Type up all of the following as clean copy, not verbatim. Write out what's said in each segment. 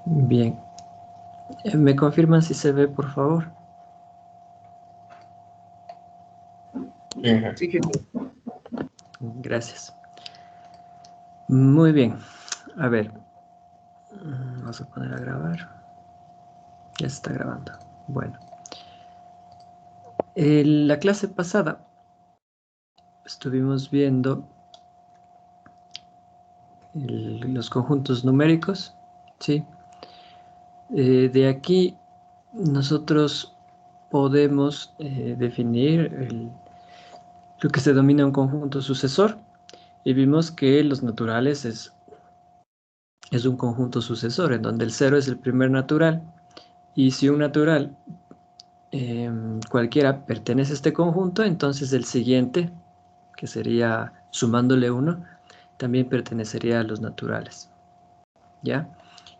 Bien. ¿Me confirman si se ve, por favor? Bien, jefe. Sí, jefe. Gracias. Muy bien. A ver. Vamos a poner a grabar. Ya se está grabando. Bueno. En la clase pasada estuvimos viendo los conjuntos numéricos, ¿sí? De aquí nosotros podemos definir lo que se denomina un conjunto sucesor y vimos que los naturales es un conjunto sucesor en donde el cero es el primer natural y si un natural cualquiera pertenece a este conjunto, entonces el siguiente, que sería sumándole uno, también pertenecería a los naturales, ¿ya?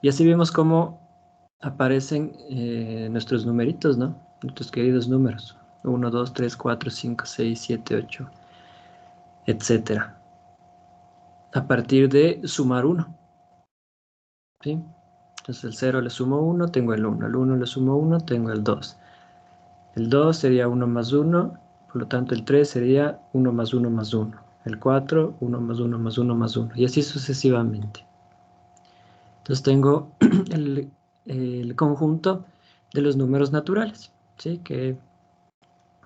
Y así vemos cómo aparecen nuestros numeritos, ¿no? Nuestros queridos números. 1, 2, 3, 4, 5, 6, 7, 8, etcétera. A partir de sumar 1, ¿sí? Entonces el 0 le sumo 1, tengo el 1. El 1 le sumo 1, tengo el 2. El 2 sería 1 más 1, por lo tanto el 3 sería 1 más 1 más 1. El 4, 1 más 1 más 1 más 1. Y así sucesivamente. Entonces tengo el conjunto de los números naturales, ¿sí? Que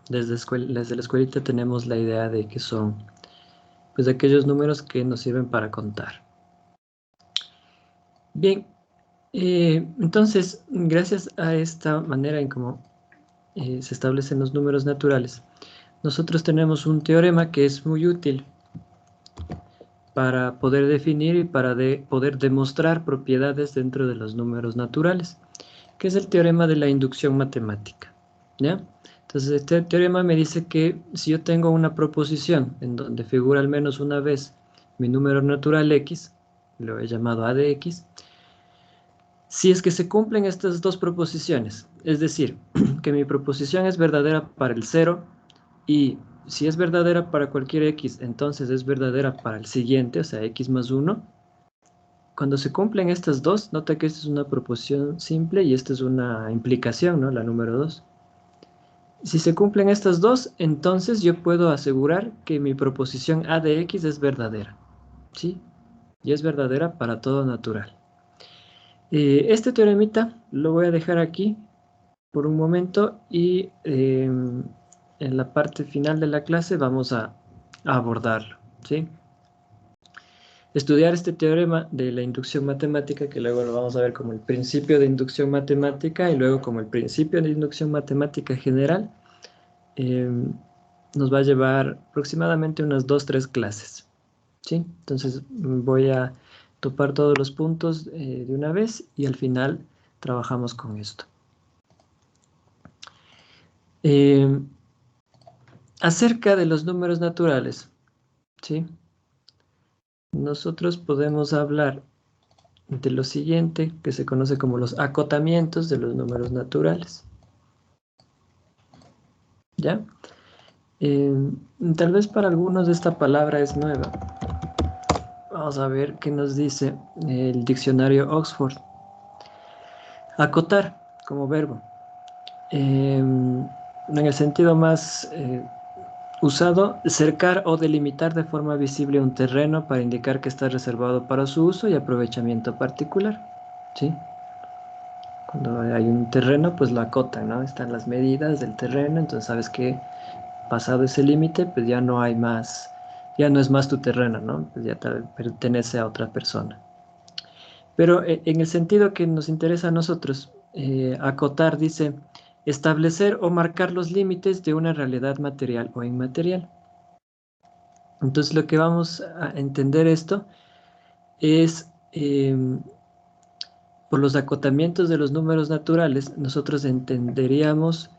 desde la escuelita tenemos la idea de que son pues aquellos números que nos sirven para contar. Bien, entonces, gracias a esta manera en cómo se establecen los números naturales, nosotros tenemos un teorema que es muy útil para poder definir y para poder demostrar propiedades dentro de los números naturales, que es el teorema de la inducción matemática, ¿ya? Entonces, este teorema me dice que si yo tengo una proposición en donde figura al menos una vez mi número natural x, lo he llamado a de x, si es que se cumplen estas dos proposiciones, es decir, que mi proposición es verdadera para el 0 y si es verdadera para cualquier x, entonces es verdadera para el siguiente, o sea, x más 1. Cuando se cumplen estas dos, nota que esta es una proposición simple y esta es una implicación, ¿no? La número 2. Si se cumplen estas dos, entonces yo puedo asegurar que mi proposición a de x es verdadera, ¿sí? Y es verdadera para todo natural. Este teoremita lo voy a dejar aquí por un momento y en la parte final de la clase vamos a abordarlo, ¿sí? Estudiar este teorema de la inducción matemática, que luego lo vamos a ver como el principio de inducción matemática y luego como el principio de inducción matemática general, nos va a llevar aproximadamente unas 2-3 clases, ¿sí? Entonces voy a topar todos los puntos de una vez y al final trabajamos con esto. Acerca de los números naturales, ¿sí? Nosotros podemos hablar de lo siguiente, que se conoce como los acotamientos de los números naturales. ¿Ya? Tal vez para algunos esta palabra es nueva. Vamos a ver qué nos dice el diccionario Oxford. Acotar como verbo. En el sentido más usado, cercar o delimitar de forma visible un terreno para indicar que está reservado para su uso y aprovechamiento particular, ¿sí? Cuando hay un terreno, pues lo acotan, ¿no? Están las medidas del terreno, entonces sabes que pasado ese límite, pues ya no hay más, ya no es más tu terreno, ¿no? Pues ya pertenece a otra persona. Pero en el sentido que nos interesa a nosotros, acotar dice establecer o marcar los límites de una realidad material o inmaterial. Entonces lo que vamos a entender esto es, por los acotamientos de los números naturales, nosotros entenderíamos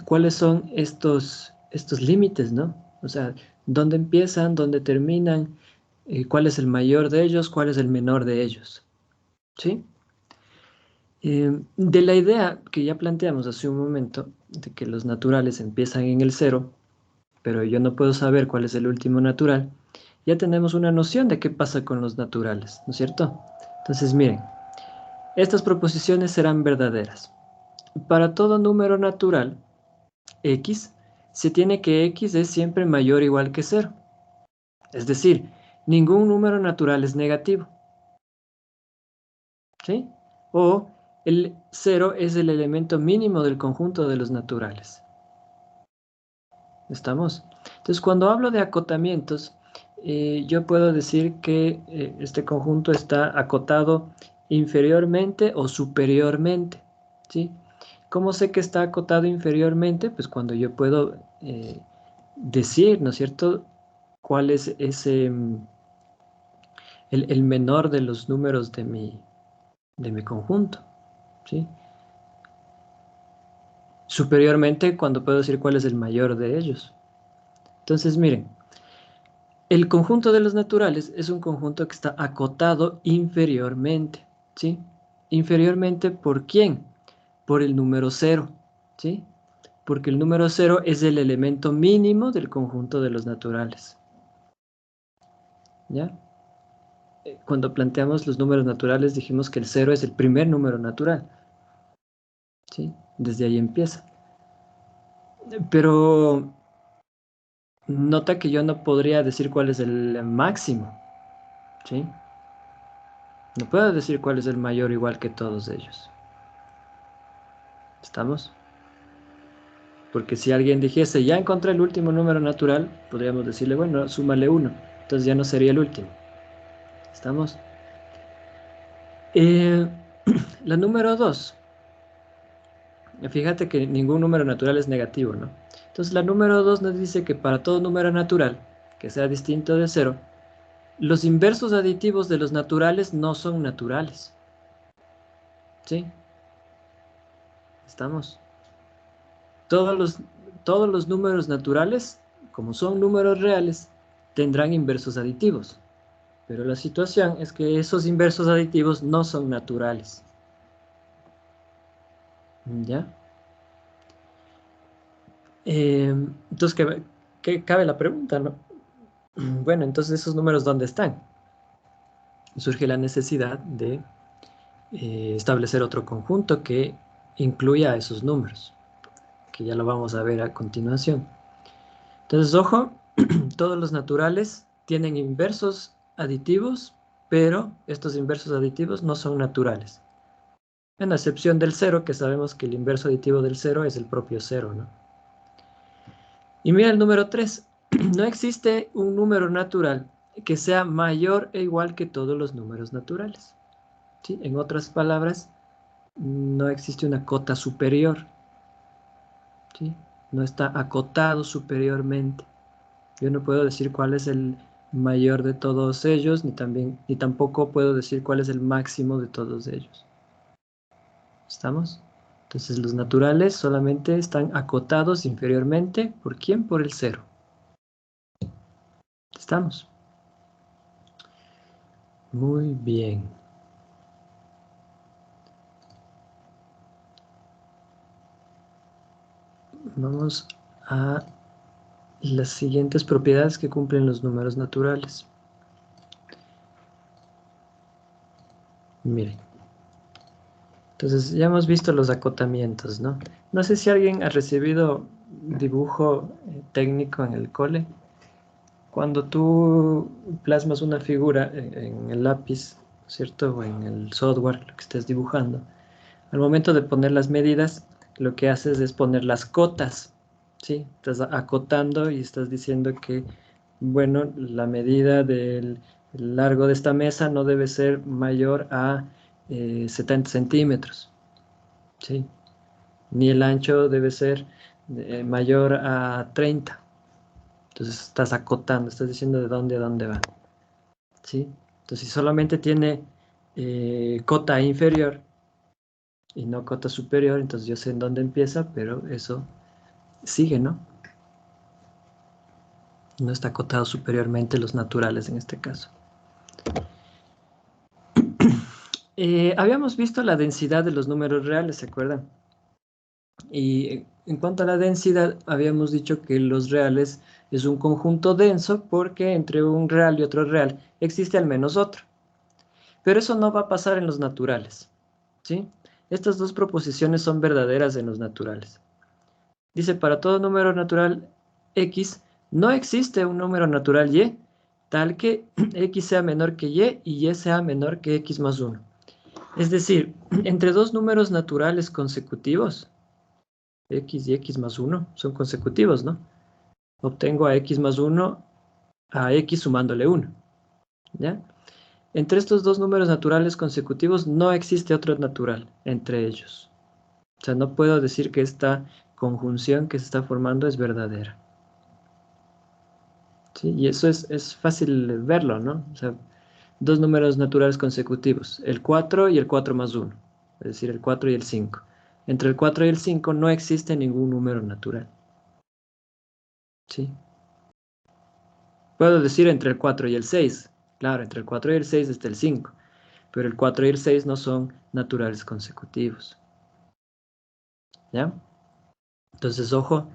cuáles son estos límites, ¿no? O sea, dónde empiezan, dónde terminan, cuál es el mayor de ellos, cuál es el menor de ellos, ¿sí? De la idea que ya planteamos hace un momento, de que los naturales empiezan en el 0, pero yo no puedo saber cuál es el último natural, ya tenemos una noción de qué pasa con los naturales, ¿no es cierto? Entonces, miren, Estas proposiciones serán verdaderas. Para todo número natural, x, se tiene que x es siempre mayor o igual que 0. Es decir, ningún número natural es negativo. ¿Sí? O el 0 es el elemento mínimo del conjunto de los naturales. ¿Estamos? Entonces, cuando hablo de acotamientos, yo puedo decir que este conjunto está acotado inferiormente o superiormente. ¿Sí? ¿Cómo sé que está acotado inferiormente? Pues cuando yo puedo decir, ¿no es cierto?, cuál es ese, el menor de los números de mi conjunto. ¿Sí? Superiormente cuando puedo decir cuál es el mayor de ellos. Entonces, miren, el conjunto de los naturales es un conjunto que está acotado inferiormente, ¿sí? Inferiormente, ¿por quién? Por el número 0, ¿sí? Porque el número 0 es el elemento mínimo del conjunto de los naturales, ¿ya? Cuando planteamos los números naturales dijimos que el 0 es el primer número natural, ¿sí? Desde ahí empieza. Pero nota que yo no podría decir cuál es el máximo, ¿sí? No puedo decir cuál es el mayor igual que todos ellos. ¿Estamos? Porque si alguien dijese, ya encontré el último número natural, podríamos decirle, bueno, súmale 1. Entonces ya no sería el último. ¿Estamos? Eh, la número 2. Fíjate que ningún número natural es negativo, ¿no? Entonces la número 2 nos dice que para todo número natural, que sea distinto de 0, los inversos aditivos de los naturales no son naturales. ¿Sí? ¿Estamos? Todos los, todos los números naturales, como son números reales, tendrán inversos aditivos. Pero la situación es que esos inversos aditivos no son naturales. ¿Ya? Entonces, ¿qué cabe la pregunta, ¿no? Bueno, entonces, ¿esos números dónde están? Surge la necesidad de establecer otro conjunto que incluya a esos números, que ya lo vamos a ver a continuación. Entonces, ojo, todos los naturales tienen inversos aditivos, pero estos inversos aditivos no son naturales. En la excepción del 0, que sabemos que el inverso aditivo del 0 es el propio 0, ¿no? Y mira el número 3. No existe un número natural que sea mayor e igual que todos los números naturales. ¿Sí? En otras palabras, no existe una cota superior. ¿Sí? No está acotado superiormente. Yo no puedo decir cuál es el mayor de todos ellos, ni tampoco puedo decir cuál es el máximo de todos ellos. ¿Estamos? Entonces los naturales solamente están acotados inferiormente. ¿Por quién? Por el 0. ¿Estamos? Muy bien. Vamos a las siguientes propiedades que cumplen los números naturales. Miren. Entonces ya hemos visto los acotamientos, ¿no? No sé si alguien ha recibido dibujo técnico en el cole. Cuando tú plasmas una figura en el lápiz, ¿cierto? O en el software, lo que estés dibujando, al momento de poner las medidas, lo que haces es poner las cotas, ¿sí? Estás acotando y estás diciendo que, bueno, la medida del largo de esta mesa no debe ser mayor a 70 centímetros, ¿sí? Ni el ancho debe ser mayor a 30. Entonces estás acotando, estás diciendo de dónde a dónde va, ¿sí? Entonces si solamente tiene cota inferior y no cota superior, entonces yo sé en dónde empieza, pero eso sigue, ¿no? No está acotado superiormente los naturales en este caso. Habíamos visto la densidad de los números reales, ¿se acuerdan? Y en cuanto a la densidad, habíamos dicho que los reales es un conjunto denso porque entre un real y otro real existe al menos otro. Pero eso no va a pasar en los naturales. ¿sí? Estas dos proposiciones son verdaderas en los naturales. Dice, para todo número natural X, no existe un número natural Y, tal que X sea menor que Y sea menor que X más 1. Es decir, entre dos números naturales consecutivos, X y X más 1 son consecutivos, ¿no? Obtengo a X más 1 a X sumándole 1, ¿ya? Entre estos dos números naturales consecutivos no existe otro natural entre ellos. O sea, no puedo decir que esta conjunción que se está formando es verdadera. ¿Sí? Y eso es fácil verlo, ¿no? O sea, dos números naturales consecutivos, el 4 y el 4 más 1, es decir, el 4 y el 5. Entre el 4 y el 5 no existe ningún número natural. ¿Sí? Puedo decir entre el 4 y el 6. Claro, entre el 4 y el 6 está el 5. Pero el 4 y el 6 no son naturales consecutivos. ¿Ya? Entonces, ojo,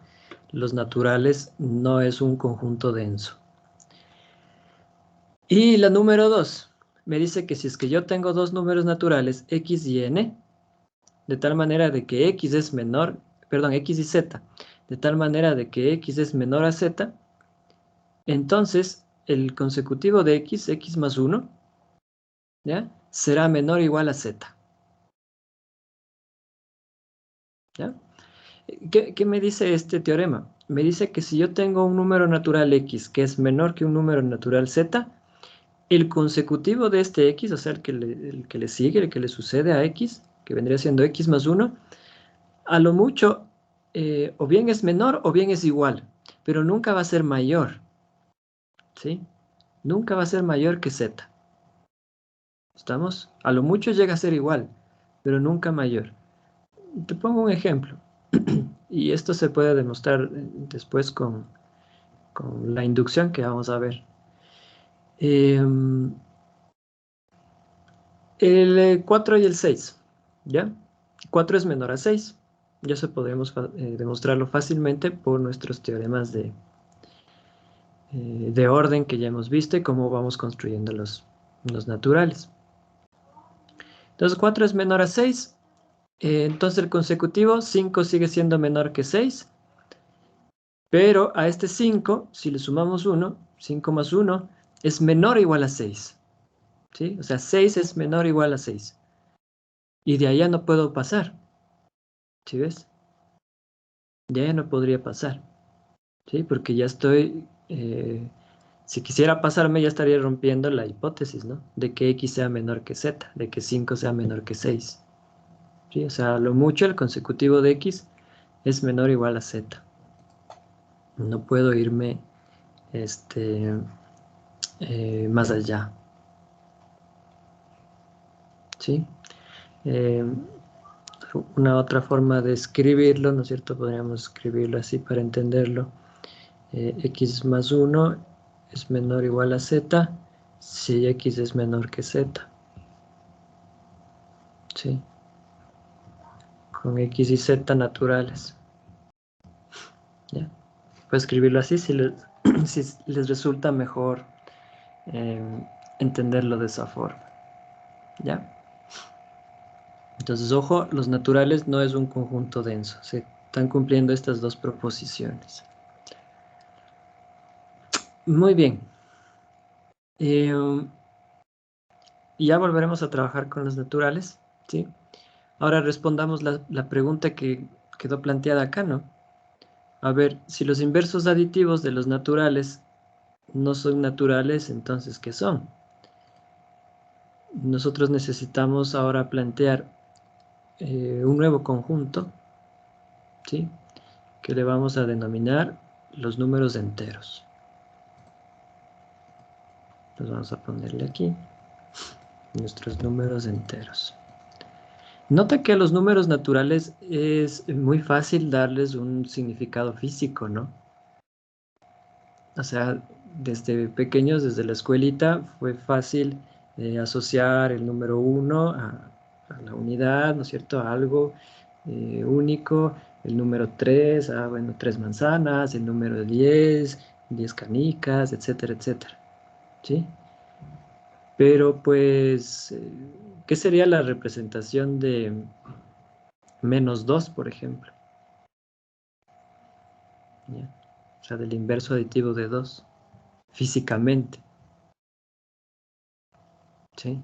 los naturales no es un conjunto denso. Y la número 2 me dice que si es que yo tengo dos números naturales, x y n, de tal manera de que x es menor, perdón, x y z, de tal manera de que x es menor a z, entonces el consecutivo de x más 1, ¿ya? Será menor o igual a z. ¿Ya? ¿Qué me dice este teorema? Me dice que si yo tengo un número natural x que es menor que un número natural z, el consecutivo de este x, o sea, el que le sigue, el que le sucede a x, que vendría siendo x más 1, a lo mucho o bien es menor o bien es igual, pero nunca va a ser mayor, ¿sí? Nunca va a ser mayor que z. ¿Estamos? A lo mucho llega a ser igual, pero nunca mayor. Te pongo un ejemplo, y esto se puede demostrar después con la inducción que vamos a ver. El 4 y el 6, ¿ya? 4 es menor a 6. Ya eso podemos demostrarlo fácilmente por nuestros teoremas de orden que ya hemos visto y cómo vamos construyendo los naturales. Entonces 4 es menor a 6. Entonces el consecutivo 5 sigue siendo menor que 6. Pero a este 5, si le sumamos 1, 5 más 1, es menor o igual a 6. ¿Sí? O sea, 6 es menor o igual a 6. Y de allá no puedo pasar. ¿Sí ves? De allá no podría pasar. ¿Sí? Porque ya estoy... si quisiera pasarme, ya estaría rompiendo la hipótesis, ¿no? De que x sea menor que z, de que 5 sea menor que 6. ¿Sí? O sea, a lo mucho el consecutivo de x es menor o igual a z. No puedo irme más allá. ¿Sí? Eh, una otra forma de escribirlo, ¿no es cierto? Podríamos escribirlo así para entenderlo. X más 1 es menor o igual a z si x es menor que z. ¿Sí? Con x y z naturales. ¿Ya? Puedo escribirlo así si les, si les resulta mejor entenderlo de esa forma. ¿Ya? Entonces, ojo, los naturales no es un conjunto denso. Se están cumpliendo estas dos proposiciones. Muy bien. Ya volveremos a trabajar con los naturales, ¿sí? Ahora respondamos la pregunta que quedó planteada acá, ¿no? A ver, si los inversos aditivos de los naturales no son naturales, entonces, ¿qué son? Nosotros necesitamos ahora plantear un nuevo conjunto, ¿sí? Que le vamos a denominar los números enteros. Los vamos a ponerle aquí, nuestros números enteros. Nota que a los números naturales es muy fácil darles un significado físico, ¿no? O sea, desde pequeños, desde la escuelita, fue fácil asociar el número 1 a la unidad, ¿no es cierto? A algo único. El número 3, bueno, 3 manzanas. El número 10, 10 canicas, etcétera, etcétera. ¿Sí? Pero pues ¿Qué sería la representación de -2, por ejemplo? ¿Ya? O sea, del inverso aditivo de 2, físicamente. ¿Sí?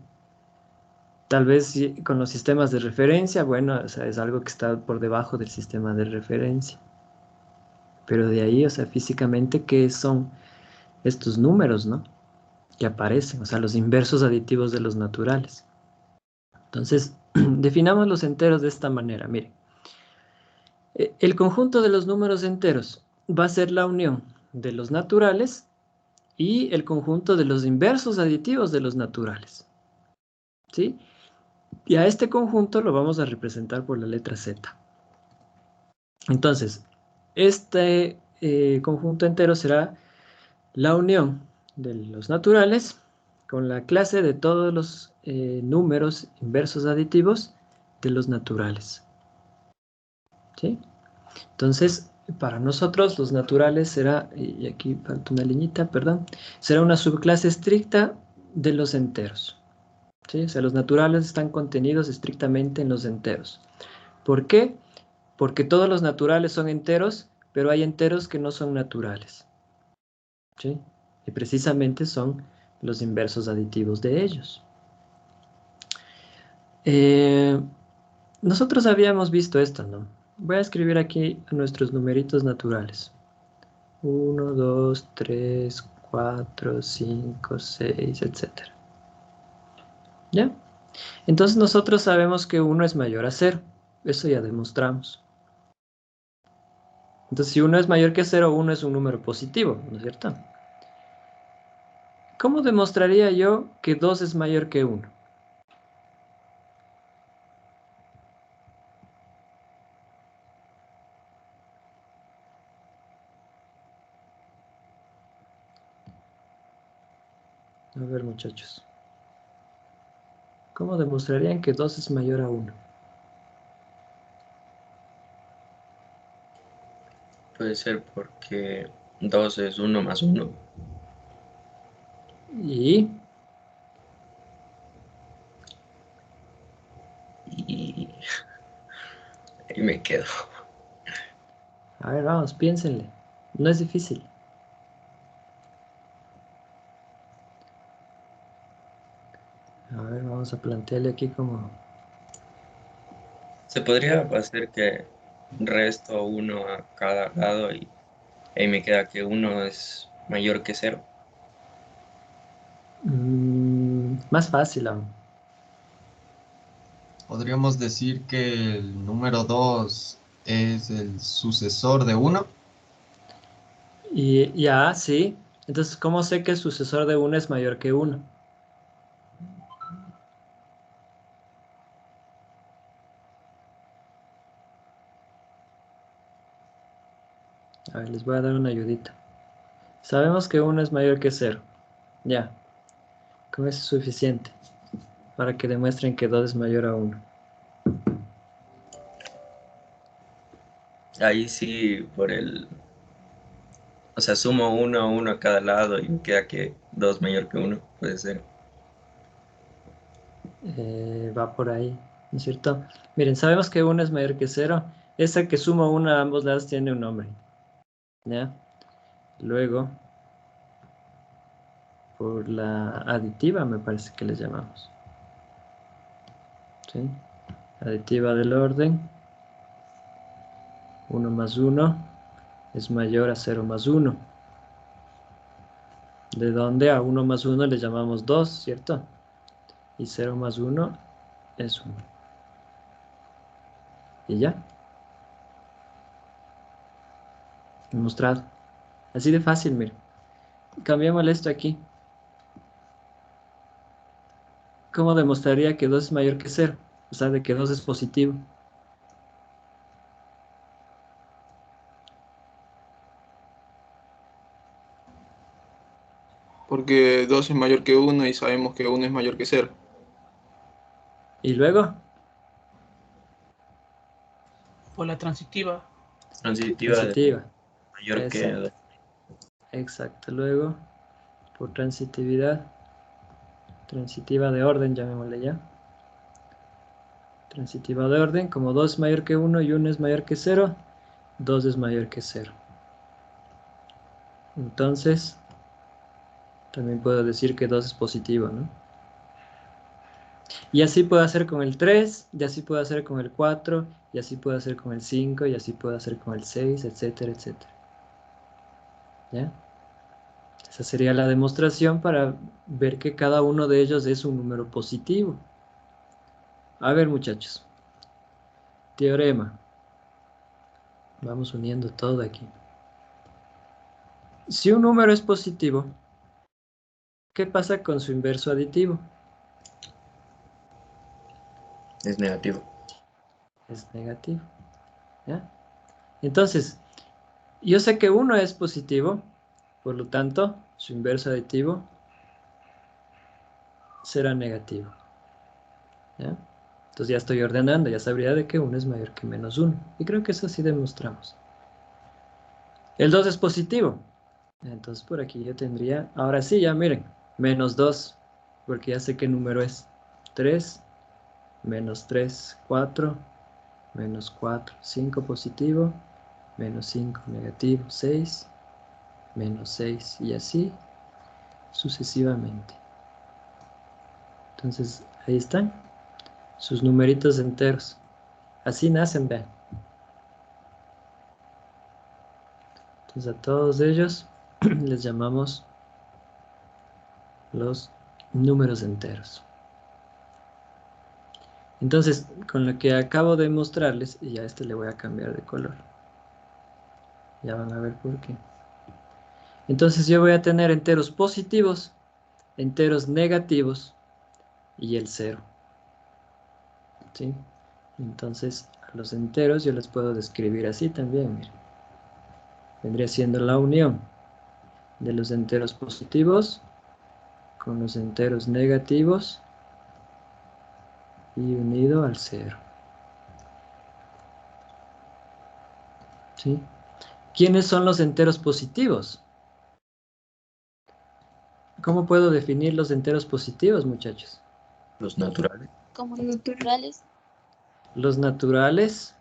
Tal vez con los sistemas de referencia, bueno, o sea, es algo que está por debajo del sistema de referencia. Pero de ahí, o sea, físicamente, ¿qué son estos números, no? Que aparecen, o sea, los inversos aditivos de los naturales. Entonces, definamos los enteros de esta manera. Mire, el conjunto de los números enteros va a ser la unión de los naturales y el conjunto de los inversos aditivos de los naturales. ¿Sí? Y a este conjunto lo vamos a representar por la letra Z. Entonces, este conjunto entero será la unión de los naturales con la clase de todos los números inversos aditivos de los naturales. ¿Sí? Entonces, para nosotros los naturales será, y aquí falta una liñita, perdón, será una subclase estricta de los enteros. ¿Sí? O sea, los naturales están contenidos estrictamente en los enteros. ¿Por qué? Porque todos los naturales son enteros, pero hay enteros que no son naturales. ¿Sí? Y precisamente son los inversos aditivos de ellos. Nosotros habíamos visto esto, ¿no? Voy a escribir aquí nuestros numeritos naturales. 1, 2, 3, 4, 5, 6, etc. ¿Ya? Entonces nosotros sabemos que 1 es mayor a 0. Eso ya demostramos. Entonces si 1 es mayor que 0, 1 es un número positivo, ¿no es cierto? ¿Cómo demostraría yo que 2 es mayor que 1? A ver, muchachos. ¿Cómo demostrarían que 2 es mayor a 1? Puede ser porque 2 es 1 más 1. Y, Y ahí me quedo. a ver, vamos, piénsenle. No es difícil. A ver, vamos a plantearle aquí como... Se podría hacer que resto 1 a cada lado y ahí me queda que 1 es mayor que 0. más fácil aún. Podríamos decir que el número 2 es el sucesor de 1. Y ya, sí. Entonces, ¿cómo sé que el sucesor de 1 es mayor que 1? A ver, les voy a dar una ayudita. Sabemos que 1 es mayor que 0. Ya, con eso es suficiente para que demuestren que 2 es mayor a 1. Ahí sí, o sea, sumo 1 a 1 a cada lado y me queda que 2 mayor que 1, puede ser. Va por ahí, ¿no es cierto? Miren, sabemos que 1 es mayor que 0. Esa que suma 1 a ambos lados tiene un nombre. ¿Ya? Luego, por la aditiva me parece que les llamamos. ¿Sí? Aditiva del orden. 1 más 1 es mayor a 0 más 1. De donde a 1 más 1 le llamamos 2, ¿cierto? Y 0 más 1 es 1. Y ya, demostrado. Así de fácil, miren. Cambiémosle esto aquí. ¿Cómo demostraría que 2 es mayor que 0? O sea, de que 2 es positivo. Porque 2 es mayor que 1 y sabemos que 1 es mayor que 0. Y luego, Por la transitiva. Transitiva de transitiva. mayor que Exacto. 2. Exacto. Luego, por transitividad. Transitiva de orden, llamémosle ya. Transitiva de orden, como 2 es mayor que 1 y 1 es mayor que 0, 2 es mayor que 0. Entonces, también puedo decir que 2 es positivo, ¿no? Y así puedo hacer con el 3, y así puedo hacer con el 4, y así puedo hacer con el 5, y así puedo hacer con el 6, etcétera, etcétera. ¿Ya? Esa sería la demostración para ver que cada uno de ellos es un número positivo. A ver, muchachos. Teorema. Vamos uniendo todo aquí. Si un número es positivo, ¿qué pasa con su inverso aditivo? Es negativo. Es negativo. ¿Ya? Entonces, yo sé que 1 es positivo, por lo tanto, su inverso aditivo será negativo. ¿Ya? Entonces ya estoy ordenando, ya sabría de que 1 es mayor que menos 1. Y creo que eso sí demostramos. El 2 es positivo. Entonces por aquí yo tendría, ahora sí, ya miren, menos 2, porque ya sé qué número es. 3, menos 3, 4, menos 4, 5 positivo, menos 5 negativo, 6, menos 6 y así sucesivamente. Entonces ahí están sus numeritos enteros. Así nacen, vean. Entonces a todos ellos les llamamos los números enteros. Entonces, con lo que acabo de mostrarles, y a este le voy a cambiar de color. Ya van a ver por qué. Entonces yo voy a tener enteros positivos, enteros negativos y el 0. ¿Sí? Entonces, a los enteros yo les puedo describir así también, miren. Vendría siendo la unión de los enteros positivos con los enteros negativos y unido al 0. ¿Sí? ¿Quiénes son los enteros positivos? ¿Cómo puedo definir los enteros positivos, muchachos? Los naturales. Como naturales. Los naturales,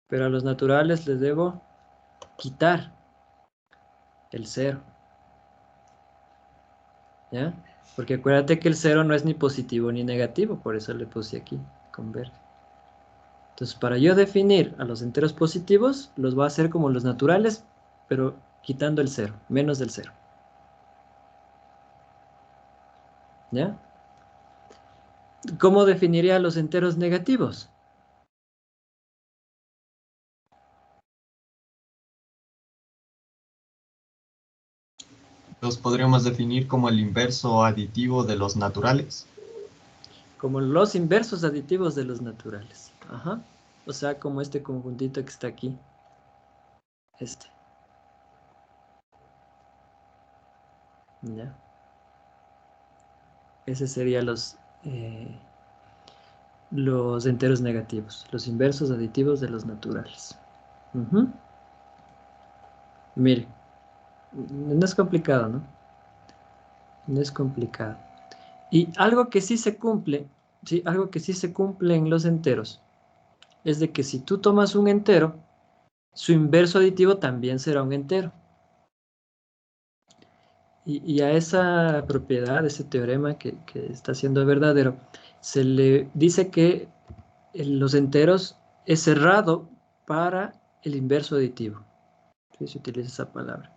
pero a los naturales les debo quitar el 0. ¿Ya? Porque acuérdate que el 0 no es ni positivo ni negativo, por eso le puse aquí con verde. Entonces, para yo definir a los enteros positivos, los voy a hacer como los naturales, pero quitando el 0, menos del 0. ¿Ya? ¿Cómo definiría los enteros negativos? Los podríamos definir como el inverso aditivo de los naturales. Como los inversos aditivos de los naturales. Ajá. O sea, como este conjuntito que está aquí. Este. ¿Ya? Ese serían los enteros negativos, los inversos aditivos de los naturales. Mire, no es complicado, ¿no? No es complicado. Y algo que sí se cumple, ¿sí? Algo que sí se cumple en los enteros, es de que si tú tomas un entero, su inverso aditivo también será un entero. Y a esa propiedad, ese teorema que está siendo verdadero, se le dice que los enteros es cerrado para el inverso aditivo. ¿Sí? Se utiliza esa palabra.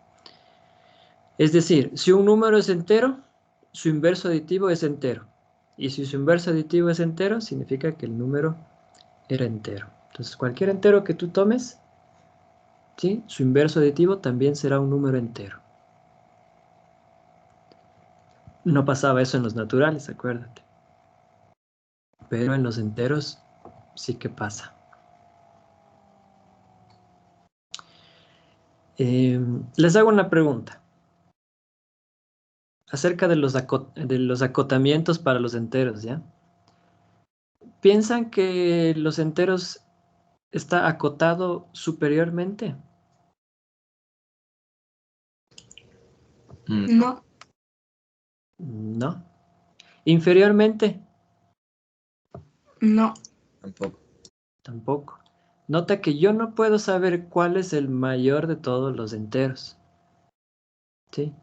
Es decir, si un número es entero, su inverso aditivo es entero. Y si su inverso aditivo es entero, significa que el número era entero. Entonces, cualquier entero que tú tomes, ¿sí? Su inverso aditivo también será un número entero. No pasaba eso en los naturales, acuérdate. Pero en los enteros sí que pasa. Les hago una pregunta acerca de los acotamientos para los enteros, ¿ya? ¿Piensan que los enteros está acotado superiormente? No. No. ¿Inferiormente? No. Tampoco. Tampoco. Nota que yo no puedo saber cuál es el mayor de todos los enteros. ¿Sí?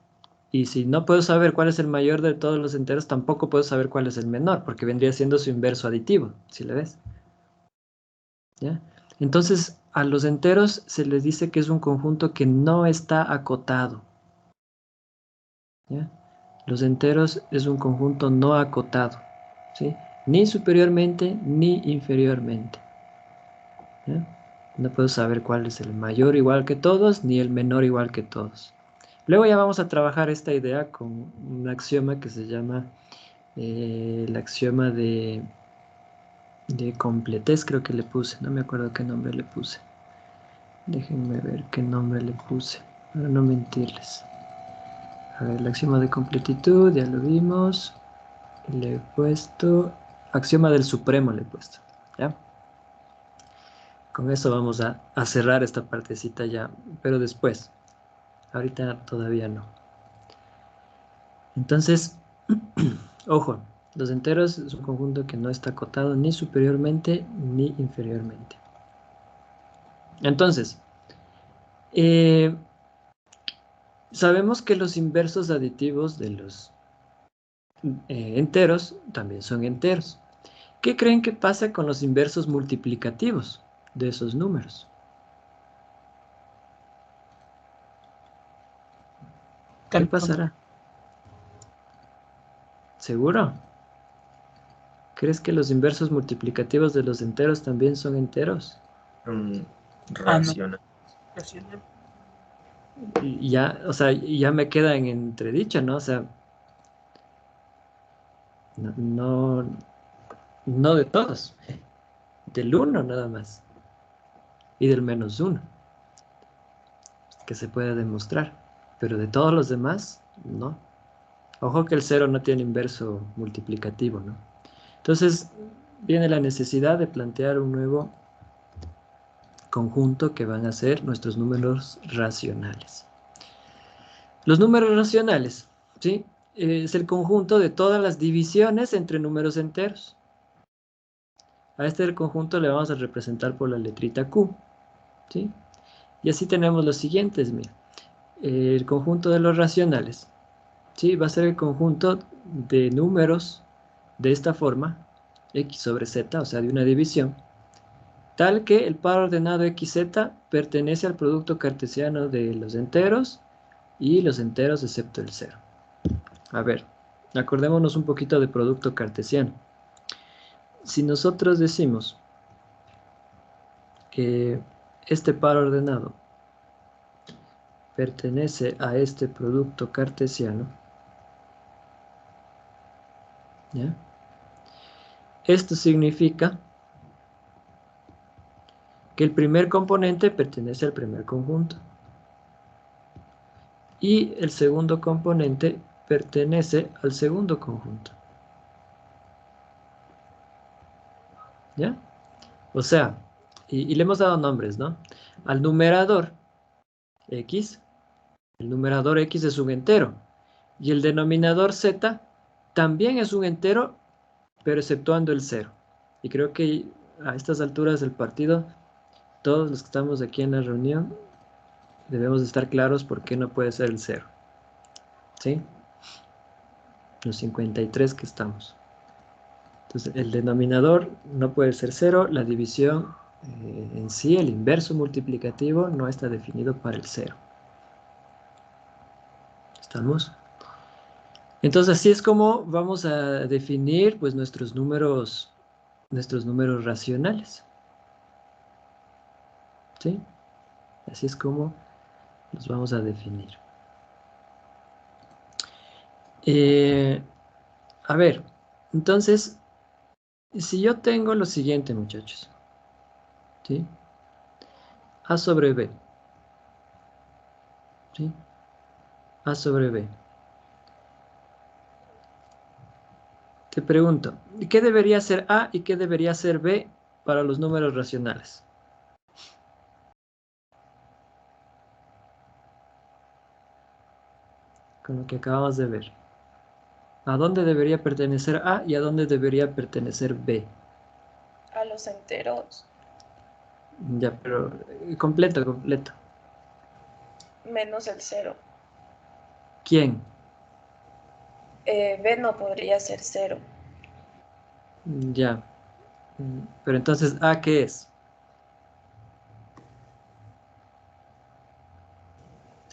Y si no puedo saber cuál es el mayor de todos los enteros, tampoco puedo saber cuál es el menor, porque vendría siendo su inverso aditivo, si le ves. ¿Ya? Entonces, a los enteros se les dice que es un conjunto que no está acotado. ¿Ya? Los enteros es un conjunto no acotado, ¿sí? Ni superiormente ni inferiormente. ¿Ya? No puedo saber cuál es el mayor igual que todos, ni el menor igual que todos. Luego ya vamos a trabajar esta idea con un axioma que se llama el axioma de completez, creo que le puse. No me acuerdo qué nombre le puse. Déjenme ver qué nombre le puse, para no mentirles. A ver, el axioma de completitud, ya lo vimos. Le he puesto axioma del supremo, le he puesto. ¿Ya? Con eso vamos a cerrar esta partecita ya, pero después. Ahorita todavía no. Entonces, ojo, los enteros es un conjunto que no está acotado ni superiormente ni inferiormente. Entonces, eh, sabemos que los inversos aditivos de los enteros también son enteros. ¿Qué creen que pasa con los inversos multiplicativos de esos números? ¿Qué También son- pasará? ¿Seguro? ¿Crees que los inversos multiplicativos de los enteros también son enteros? Son Ah, no. racionales. Racional. Y ya, o sea, ya me queda en entredicho, ¿no? O sea, no, no de todos, del uno nada más, y del menos uno, que se puede demostrar, pero de todos los demás, no. Ojo que el cero no tiene inverso multiplicativo, ¿no? Entonces, viene la necesidad de plantear un nuevo conjunto que van a ser nuestros números racionales. Los números racionales, ¿sí? Es el conjunto de todas las divisiones entre números enteros. A este conjunto le vamos a representar por la letrita Q, ¿sí? Y así tenemos los siguientes, mira. El conjunto de los racionales, ¿sí? Va a ser el conjunto de números de esta forma, x sobre z, o sea, de una división, tal que el par ordenado xz pertenece al producto cartesiano de los enteros y los enteros excepto el cero. A ver, acordémonos un poquito de producto cartesiano. Si nosotros decimos que este par ordenado pertenece a este producto cartesiano, ¿ya? Esto significa que el primer componente pertenece al primer conjunto y el segundo componente pertenece al segundo conjunto, ¿ya? O sea, y le hemos dado nombres, ¿no? Al numerador x, el numerador x es un entero y el denominador z también es un entero, pero exceptuando el cero. Y creo que a estas alturas del partido, todos los que estamos aquí en la reunión, debemos estar claros por qué no puede ser el cero. ¿Sí? Los 53 que estamos. Entonces, el denominador no puede ser cero, la división en sí, el inverso multiplicativo, no está definido para el cero. ¿Estamos? Entonces, así es como vamos a definir pues, nuestros números racionales. ¿Sí? Así es como los vamos a definir. A ver, entonces, si yo tengo lo siguiente, muchachos, ¿sí? A sobre B, ¿sí? A sobre B. Te pregunto, ¿qué debería ser A y qué debería ser B para los números racionales? Con lo que acabamos de ver. ¿A dónde debería pertenecer A y a dónde debería pertenecer B? A los enteros. Ya, pero completo. Menos el 0. ¿Quién? B no podría ser 0. Ya. Pero entonces, ¿A qué es?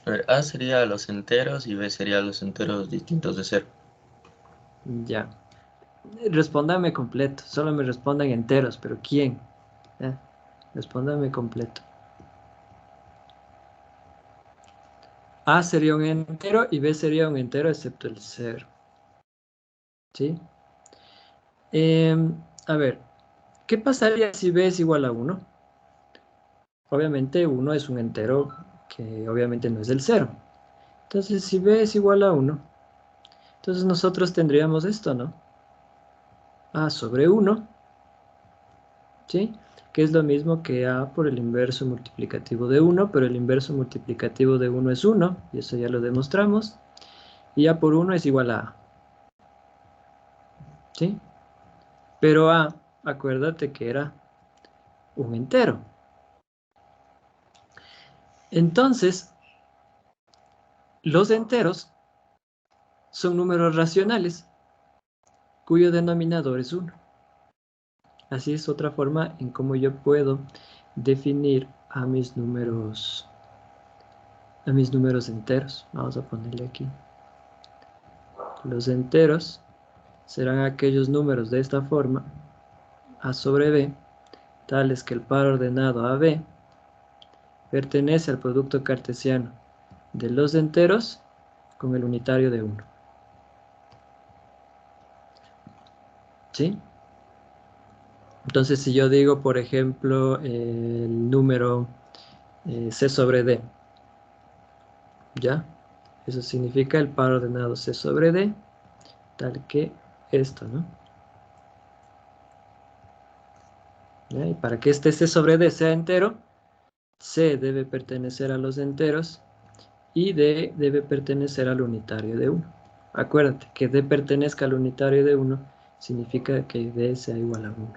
A ver, A sería los enteros y B sería los enteros distintos de 0. Ya. Respóndame completo. Solo me respondan enteros, pero ¿quién? Respóndame completo. A sería un entero y B sería un entero excepto el 0. ¿Sí? A ver, ¿qué pasaría si B es igual a 1? Obviamente 1 es un entero que obviamente no es el 0. Entonces, si B es igual a 1, entonces nosotros tendríamos esto, ¿no? A sobre 1, ¿sí? Que es lo mismo que A por el inverso multiplicativo de 1, pero el inverso multiplicativo de 1 es 1, y eso ya lo demostramos. Y A por 1 es igual a A, ¿sí? Pero A, acuérdate que era un entero. Entonces, los enteros son números racionales cuyo denominador es 1. Así es otra forma en cómo yo puedo definir a mis números enteros. Vamos a ponerle aquí. Los enteros serán aquellos números de esta forma, A sobre B, tales que el par ordenado AB pertenece al producto cartesiano de los enteros con el unitario de 1. ¿Sí? Entonces, si yo digo, por ejemplo, el número C sobre D, ¿ya? Eso significa el par ordenado C sobre D, tal que esto, ¿no? ¿Ya? Y para que este C sobre D sea entero, C debe pertenecer a los enteros y D debe pertenecer al unitario de 1. Acuérdate, que D pertenezca al unitario de 1 significa que D sea igual a 1.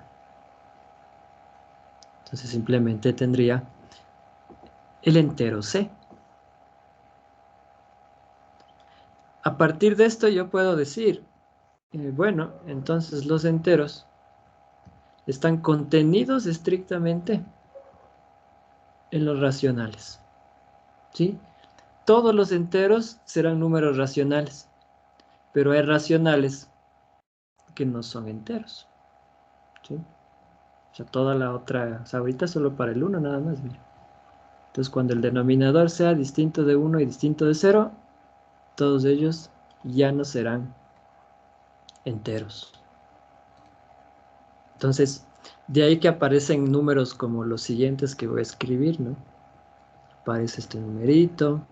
Entonces simplemente tendría el entero C. A partir de esto yo puedo decir, bueno, entonces los enteros están contenidos estrictamente en los racionales, ¿sí? Todos los enteros serán números racionales, pero hay racionales que no son enteros, ¿sí? O sea, toda la otra, o sea, ahorita solo para el 1 nada más, mira. Entonces, cuando el denominador sea distinto de 1 y distinto de 0, todos ellos ya no serán enteros. Entonces, de ahí que aparecen números como los siguientes que voy a escribir, ¿no? Aparece este numerito,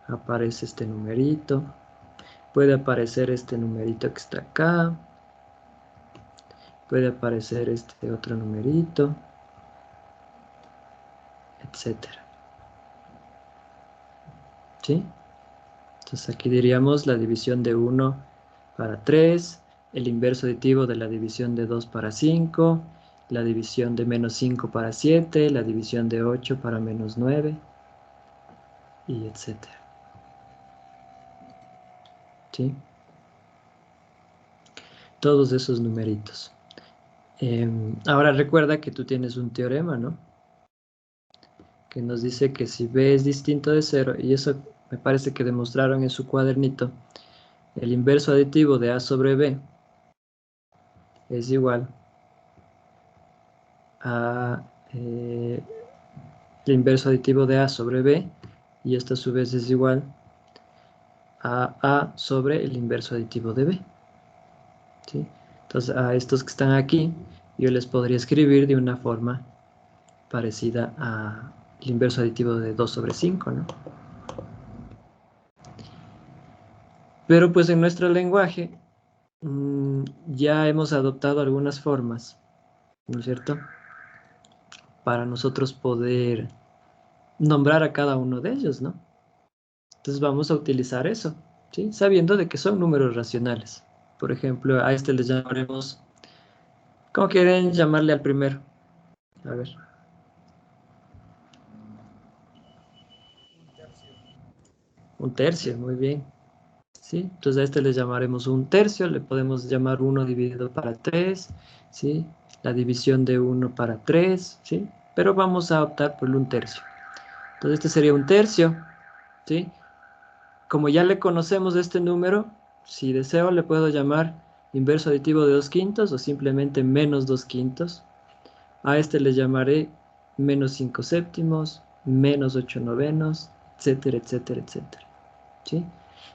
aparece este numerito, puede aparecer este numerito que está acá, puede aparecer este otro numerito, etcétera. ¿Sí? Entonces aquí diríamos la división de 1 para 3, el inverso aditivo de la división de 2 para 5, la división de menos 5 para 7, la división de 8 para menos 9, y etcétera. ¿Sí? Todos esos numeritos. Ahora recuerda que tú tienes un teorema, ¿no? Que nos dice que si B es distinto de 0, y eso me parece que demostraron en su cuadernito, el inverso aditivo de A sobre B es igual a el inverso aditivo de A sobre B, y esto a su vez es igual a A sobre el inverso aditivo de B. ¿Sí? Entonces a estos que están aquí, yo les podría escribir de una forma parecida al inverso aditivo de 2 sobre 5, ¿no? Pero pues en nuestro lenguaje ya hemos adoptado algunas formas, ¿no es cierto?, para nosotros poder nombrar a cada uno de ellos, ¿no? Entonces vamos a utilizar eso, ¿sí? Sabiendo de que son números racionales. Por ejemplo, a este les llamaremos ¿Cómo quieren llamarle al primero? A ver. Un tercio, muy bien. ¿Sí? Entonces a este le llamaremos un tercio, le podemos llamar 1 dividido para 3, ¿sí? La división de 1 para 3, ¿sí? Pero vamos a optar por un tercio. Entonces este sería un tercio, ¿sí? Como ya le conocemos este número, si deseo le puedo llamar inverso aditivo de 2/5 o simplemente menos 2/5. A este le llamaré menos 5 séptimos, menos 8 novenos, etcétera, etcétera, etcétera. ¿Sí?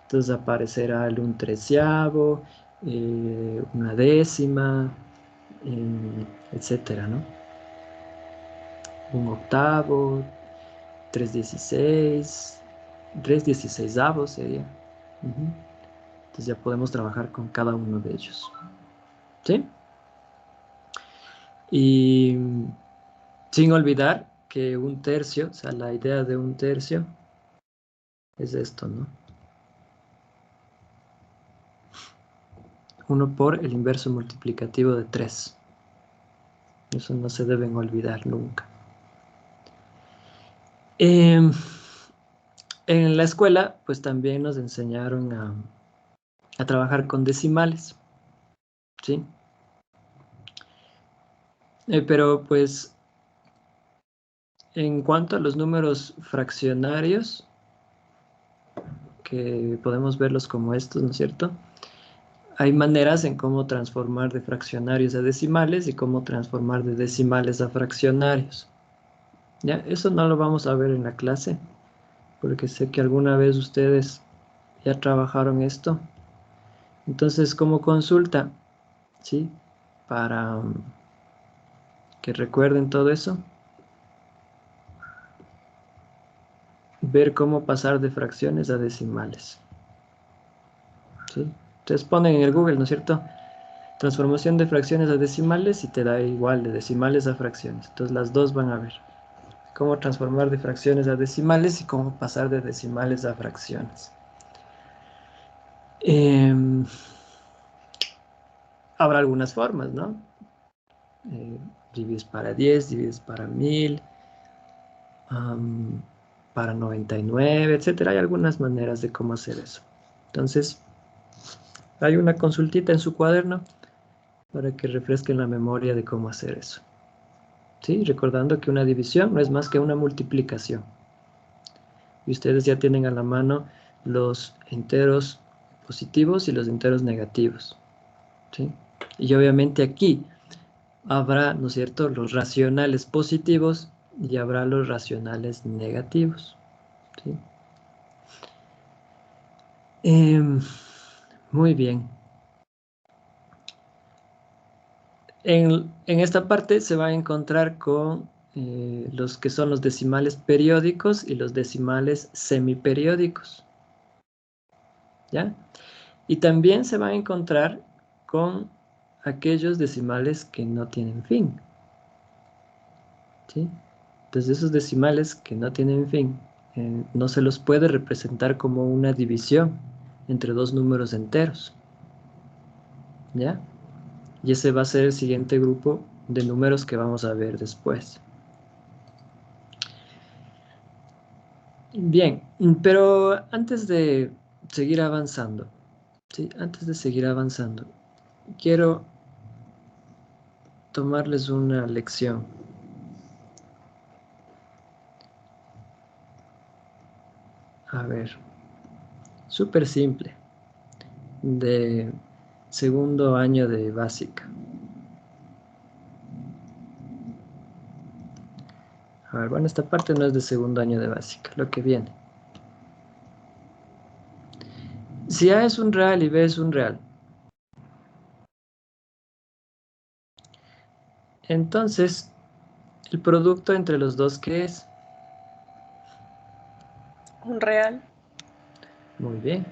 Entonces aparecerá el 1/13, una décima, etcétera, ¿no? 1/8, 3/16, 3/16 sería. Ujú. Entonces ya podemos trabajar con cada uno de ellos. ¿Sí? Y sin olvidar que un tercio, o sea, la idea de un tercio es esto, ¿no? 1 por el inverso multiplicativo de 3. Eso no se deben olvidar nunca. En la escuela, pues también nos enseñaron a trabajar con decimales, ¿sí? Pero pues en cuanto a los números fraccionarios, que podemos verlos como estos, ¿no es cierto? Hay maneras en cómo transformar de fraccionarios a decimales y cómo transformar de decimales a fraccionarios. ¿Ya? Eso no lo vamos a ver en la clase, porque sé que alguna vez ustedes ya trabajaron esto. Entonces, como consulta, ¿sí? Para que recuerden todo eso. Ver cómo pasar de fracciones a decimales. ¿Sí? Ustedes ponen en el Google, ¿no es cierto? Transformación de fracciones a decimales y te da igual de decimales a fracciones. Entonces las dos van a ver. Cómo transformar de fracciones a decimales y cómo pasar de decimales a fracciones. Habrá algunas formas, ¿no? Divides para 10, divides para 1000, para 99, etcétera. Hay algunas maneras de cómo hacer eso. Entonces, hay una consultita en su cuaderno para que refresquen la memoria de cómo hacer eso. ¿Sí? Recordando que una división no es más que una multiplicación. Y ustedes ya tienen a la mano los enteros positivos y los enteros negativos. ¿Sí? Y obviamente aquí habrá, ¿no es cierto?, los racionales positivos y habrá los racionales negativos. ¿Sí? Muy bien. En esta parte se va a encontrar con los que son los decimales periódicos y los decimales semiperiódicos. ¿Ya? Y también se va a encontrar con aquellos decimales que no tienen fin. ¿Sí? Entonces esos decimales que no tienen fin, no se los puede representar como una división entre dos números enteros. ¿Ya? Y ese va a ser el siguiente grupo de números que vamos a ver después. Bien, pero antes de seguir avanzando, ¿sí? Antes de seguir avanzando, quiero tomarles una lección. A ver, súper simple, de segundo año de básica. A ver, bueno, esta parte no es de segundo año de básica, lo que viene. Si A es un real y B es un real, entonces el producto entre los dos, ¿qué es? Un real. Muy bien.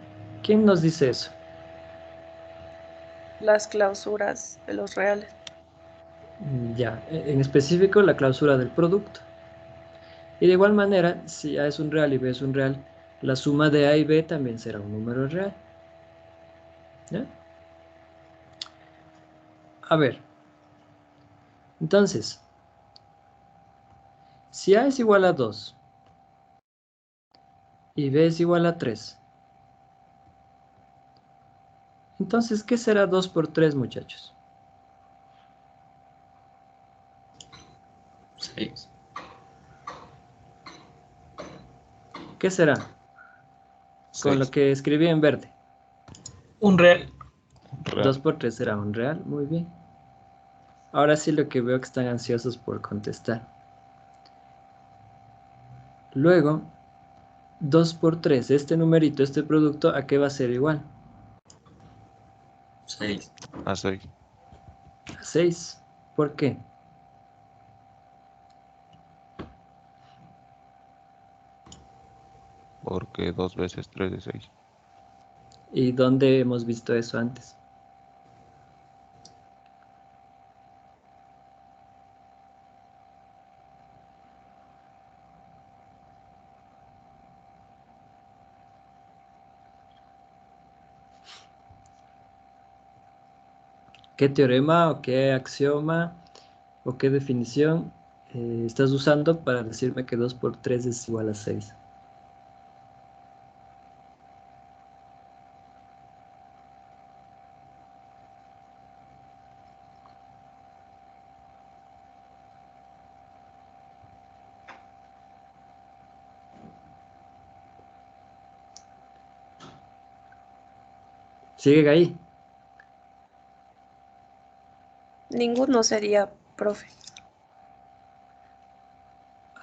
¿Quién nos dice eso? Las clausuras de los reales. Ya, en específico la clausura del producto. Y de igual manera, si A es un real y B es un real, la suma de A y B también será un número real. ¿Ya? A ver, Entonces, si A es igual a 2 y B es igual a 3, entonces, ¿qué será 2 por 3, muchachos? 6. ¿Qué será? Con lo 6. que escribí en verde. Un real. 2 por 3 será un real, muy bien. Ahora sí lo que veo que están ansiosos por contestar. Luego, 2 por 3, este numerito, este producto, ¿a qué va a ser igual? 6. A 6. A 6. ¿Por qué? Porque 2 veces 3 es 6. ¿Y dónde hemos visto eso antes? ¿Qué teorema o qué axioma o qué definición estás usando para decirme que 2 por 3 es igual a 6? ¿Sigue ahí? Ninguno sería, profe.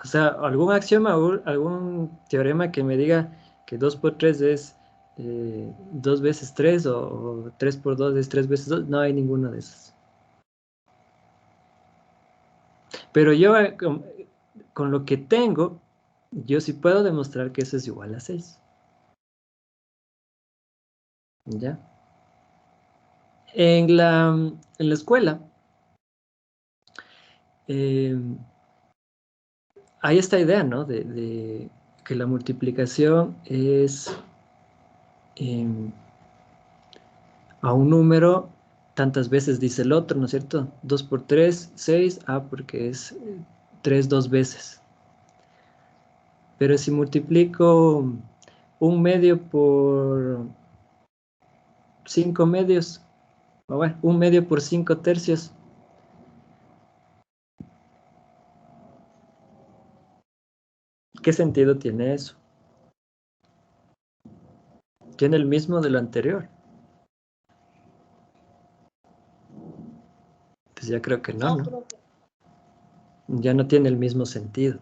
O sea, algún axioma o algún teorema que me diga que 2 por 3 es 2 veces 3 o 3 por 2 es 3 veces 2. No hay ninguno de esos. Pero yo con lo que tengo, yo sí puedo demostrar que eso es igual a 6. ¿Ya? En la escuela, hay esta idea, ¿no? De que la multiplicación es a un número, tantas veces dice el otro, ¿no es cierto? 2 por 3, 6, porque es 3 dos veces. Pero si multiplico 1/2 por 5 medios, o bueno, 1/2 por 5 tercios, ¿qué sentido tiene eso? Tiene el mismo de lo anterior. Pues ya creo que no, ¿no? Ya no tiene el mismo sentido.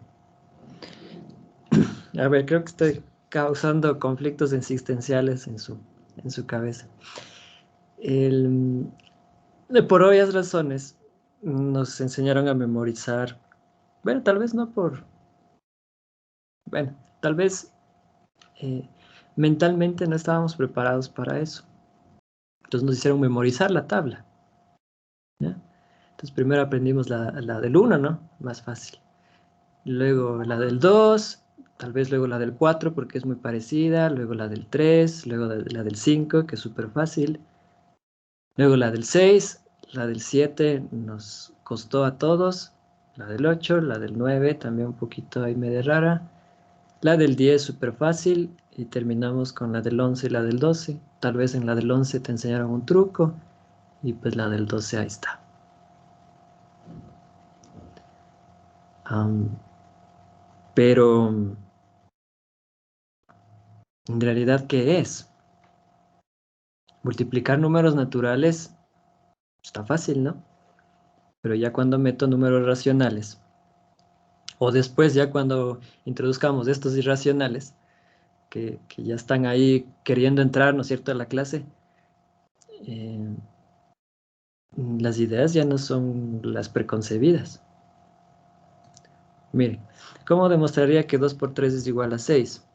A ver, creo que estoy causando conflictos existenciales en su cabeza. Por obvias razones, nos enseñaron a memorizar. Bueno, tal vez no por... Bueno, tal vez mentalmente no estábamos preparados para eso. Entonces nos hicieron memorizar la tabla, ¿ya? Entonces primero aprendimos la del 1, ¿no? Más fácil. Luego la del 2, tal vez luego la del 4 porque es muy parecida, luego la del 3, luego la del 5 que es súper fácil, luego la del 6, la del 7 nos costó a todos, la del 8, la del 9 también un poquito ahí medio rara, la del 10 súper fácil y terminamos con la del 11 y la del 12. Tal vez en la del 11 te enseñaron un truco y pues la del 12 ahí está. Pero en realidad, ¿qué es? Multiplicar números naturales está fácil, ¿no? Pero ya cuando meto números racionales, o después ya cuando introduzcamos estos irracionales, que ya están ahí queriendo entrar, ¿no es cierto?, a la clase, las ideas ya no son las preconcebidas. Miren, ¿cómo demostraría que 2 por 3 es igual a 6?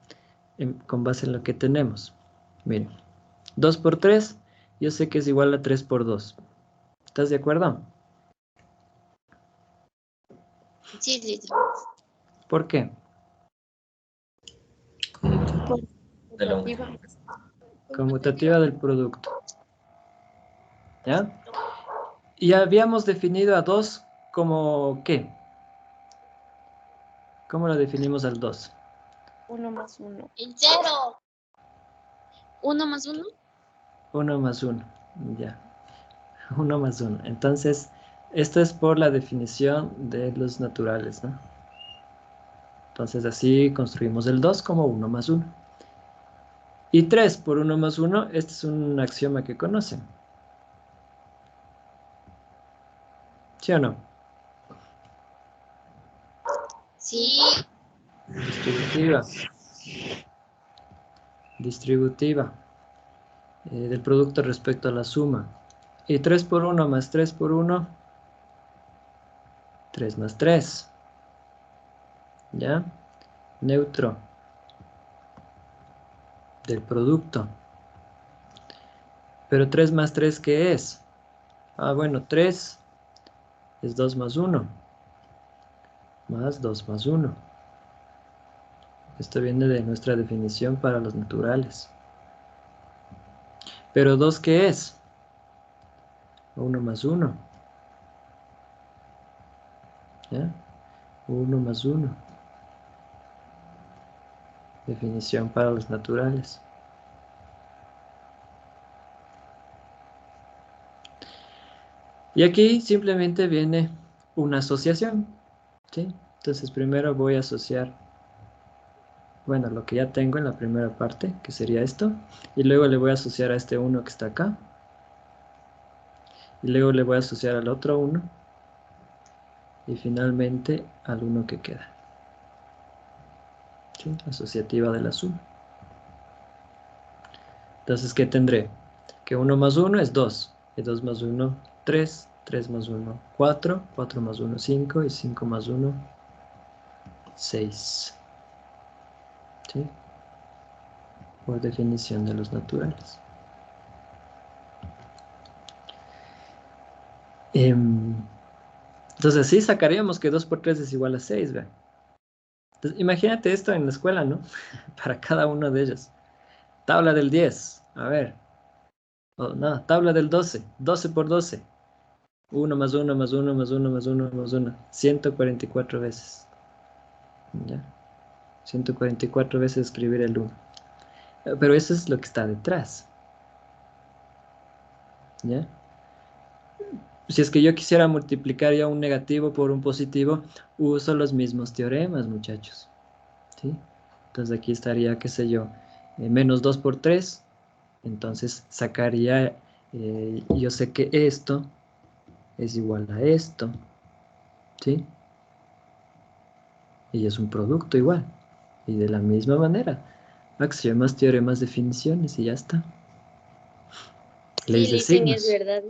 Con base en lo que tenemos. Miren, 2 por 3, yo sé que es igual a 3 por 2. ¿Estás de acuerdo? Sí, sí. ¿Por qué? De la Conmutativa del producto. ¿Ya? Y habíamos definido a 2 como ¿qué? ¿Cómo lo definimos al 2? 1 más 1. El 0. 1 más 1. 1 más 1, ya. 1 más 1. Entonces, esto es por la definición de los naturales, ¿no? Entonces, así construimos el 2 como 1 más 1. Y 3 por 1 más 1, este es un axioma que conocen. ¿Sí o no? Sí. Distributiva. Distributiva. Del producto respecto a la suma. Y 3 por 1 más 3 por 1, 3 más 3. ¿Ya? Neutro. Del producto. Pero 3 más 3, ¿qué es? Ah, bueno, 3 es 2 más 1. Más 2 más 1. Esto viene de nuestra definición para los naturales. Pero 2, ¿qué es? 1 más 1. ¿Ya? 1 más 1. Definición para los naturales. Y aquí simplemente viene una asociación, ¿sí? Entonces primero voy a asociar, bueno, lo que ya tengo en la primera parte, que sería esto, y luego le voy a asociar a este 1 que está acá, y luego le voy a asociar al otro 1, y finalmente al 1 que queda. ¿Sí? Asociativa de la suma. Entonces, ¿qué tendré? Que 1 más 1 es 2, y 2 más 1, 3, 3 más 1, 4, 4 más 1, 5, y 5 más 1, 6. ¿Sí? Por definición de los naturales. Entonces, sí sacaríamos que 2 por 3 es igual a 6, ¿ve? Entonces, imagínate esto en la escuela, ¿no? Para cada uno de ellos. Tabla del 10, a ver. Oh, no, tabla del 12, 12 por 12. 1 más 1 más 1 más 1 más 1 más 1. 144 veces. ¿Ya? 144 veces escribir el 1. Pero eso es lo que está detrás. ¿Ya? Si es que yo quisiera multiplicar ya un negativo por un positivo, uso los mismos teoremas, muchachos. ¿Sí? Entonces aquí estaría, qué sé yo, menos 2 por 3. Entonces sacaría, yo sé que esto es igual a esto. ¿Sí? Y es un producto igual. Y de la misma manera, axiomas, teoremas, definiciones y ya está. Sí, Leyes de dicen es signos. verdad.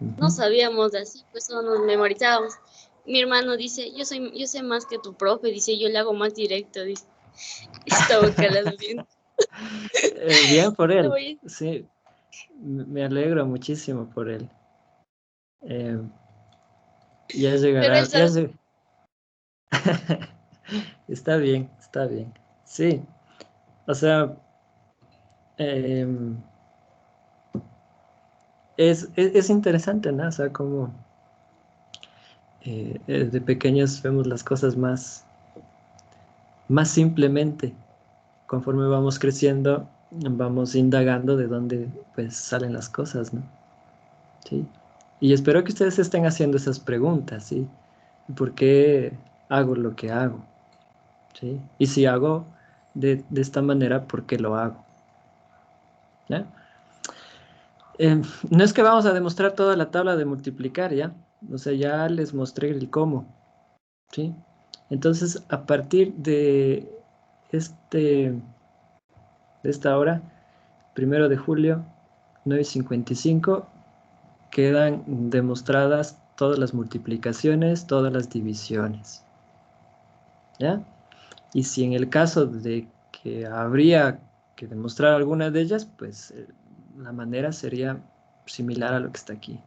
No Ujú. sabíamos de así, pues solo nos memorizábamos. Mi hermano dice, yo sé más que tu profe, dice, yo le hago más directo, dice. Estaba calado bien. Bien por No él. voy Sí, me alegro muchísimo por él. Ya Pero él llegará, sabe, Está bien, está bien. Sí, o sea, em, es interesante, ¿no? O sea, como de pequeños vemos las cosas más simplemente. Conforme vamos creciendo, vamos indagando de dónde pues salen las cosas, ¿no? Sí. Y espero que ustedes estén haciendo esas preguntas, ¿sí? ¿Por qué hago lo que hago? ¿Sí? Y si hago de esta manera, ¿por qué lo hago? ¿Ya? No es que vamos a demostrar toda la tabla de multiplicar, ¿ya? O sea, ya les mostré el cómo, ¿sí? Entonces, a partir este, de esta hora, 1 de julio, 9:55, quedan demostradas todas las multiplicaciones, todas las divisiones, ¿ya? Y si en el caso de que habría que demostrar alguna de ellas, pues la manera sería similar a lo que está aquí.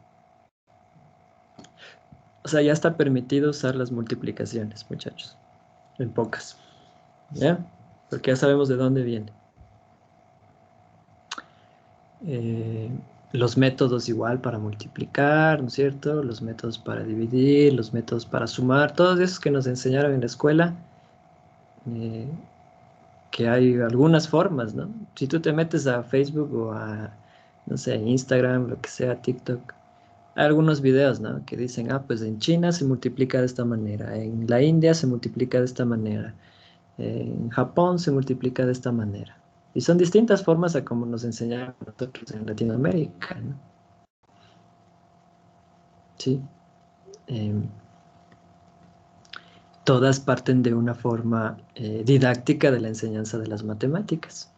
O sea, ya está permitido usar las multiplicaciones, muchachos, en pocas, ¿ya? Porque ya sabemos de dónde viene. Eh, los métodos igual para multiplicar, ¿no es cierto? Los métodos para dividir, los métodos para sumar, todos esos que nos enseñaron en la escuela, que hay algunas formas, ¿no? Si tú te metes a Facebook o a, no sé, Instagram, lo que sea, TikTok, hay algunos videos, ¿no? Que dicen, pues en China se multiplica de esta manera, en la India se multiplica de esta manera, en Japón se multiplica de esta manera. Y son distintas formas a como nos enseñaron nosotros en Latinoamérica, ¿no? Sí. Todas parten de una forma didáctica de la enseñanza de las matemáticas.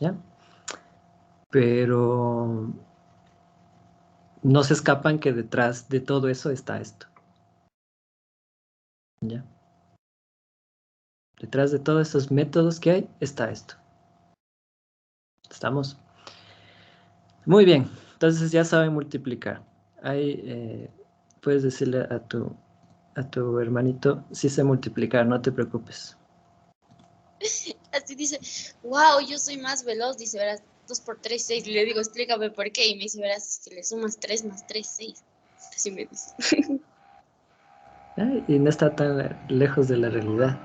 ¿Ya? Pero no se escapan que detrás de todo eso está esto. ¿Ya? Detrás de todos esos métodos que hay, está esto. ¿Estamos? Muy bien. Entonces ya saben multiplicar. Ahí puedes decirle a tu hermanito, sí sé multiplicar, no te preocupes. Así dice, wow, yo soy más veloz, dice, verás, 2 por 3, 6. Le digo, explícame por qué. Y me dice, verás, si le sumas 3 más 3, 6. Así me dice. Y no está tan lejos de la realidad.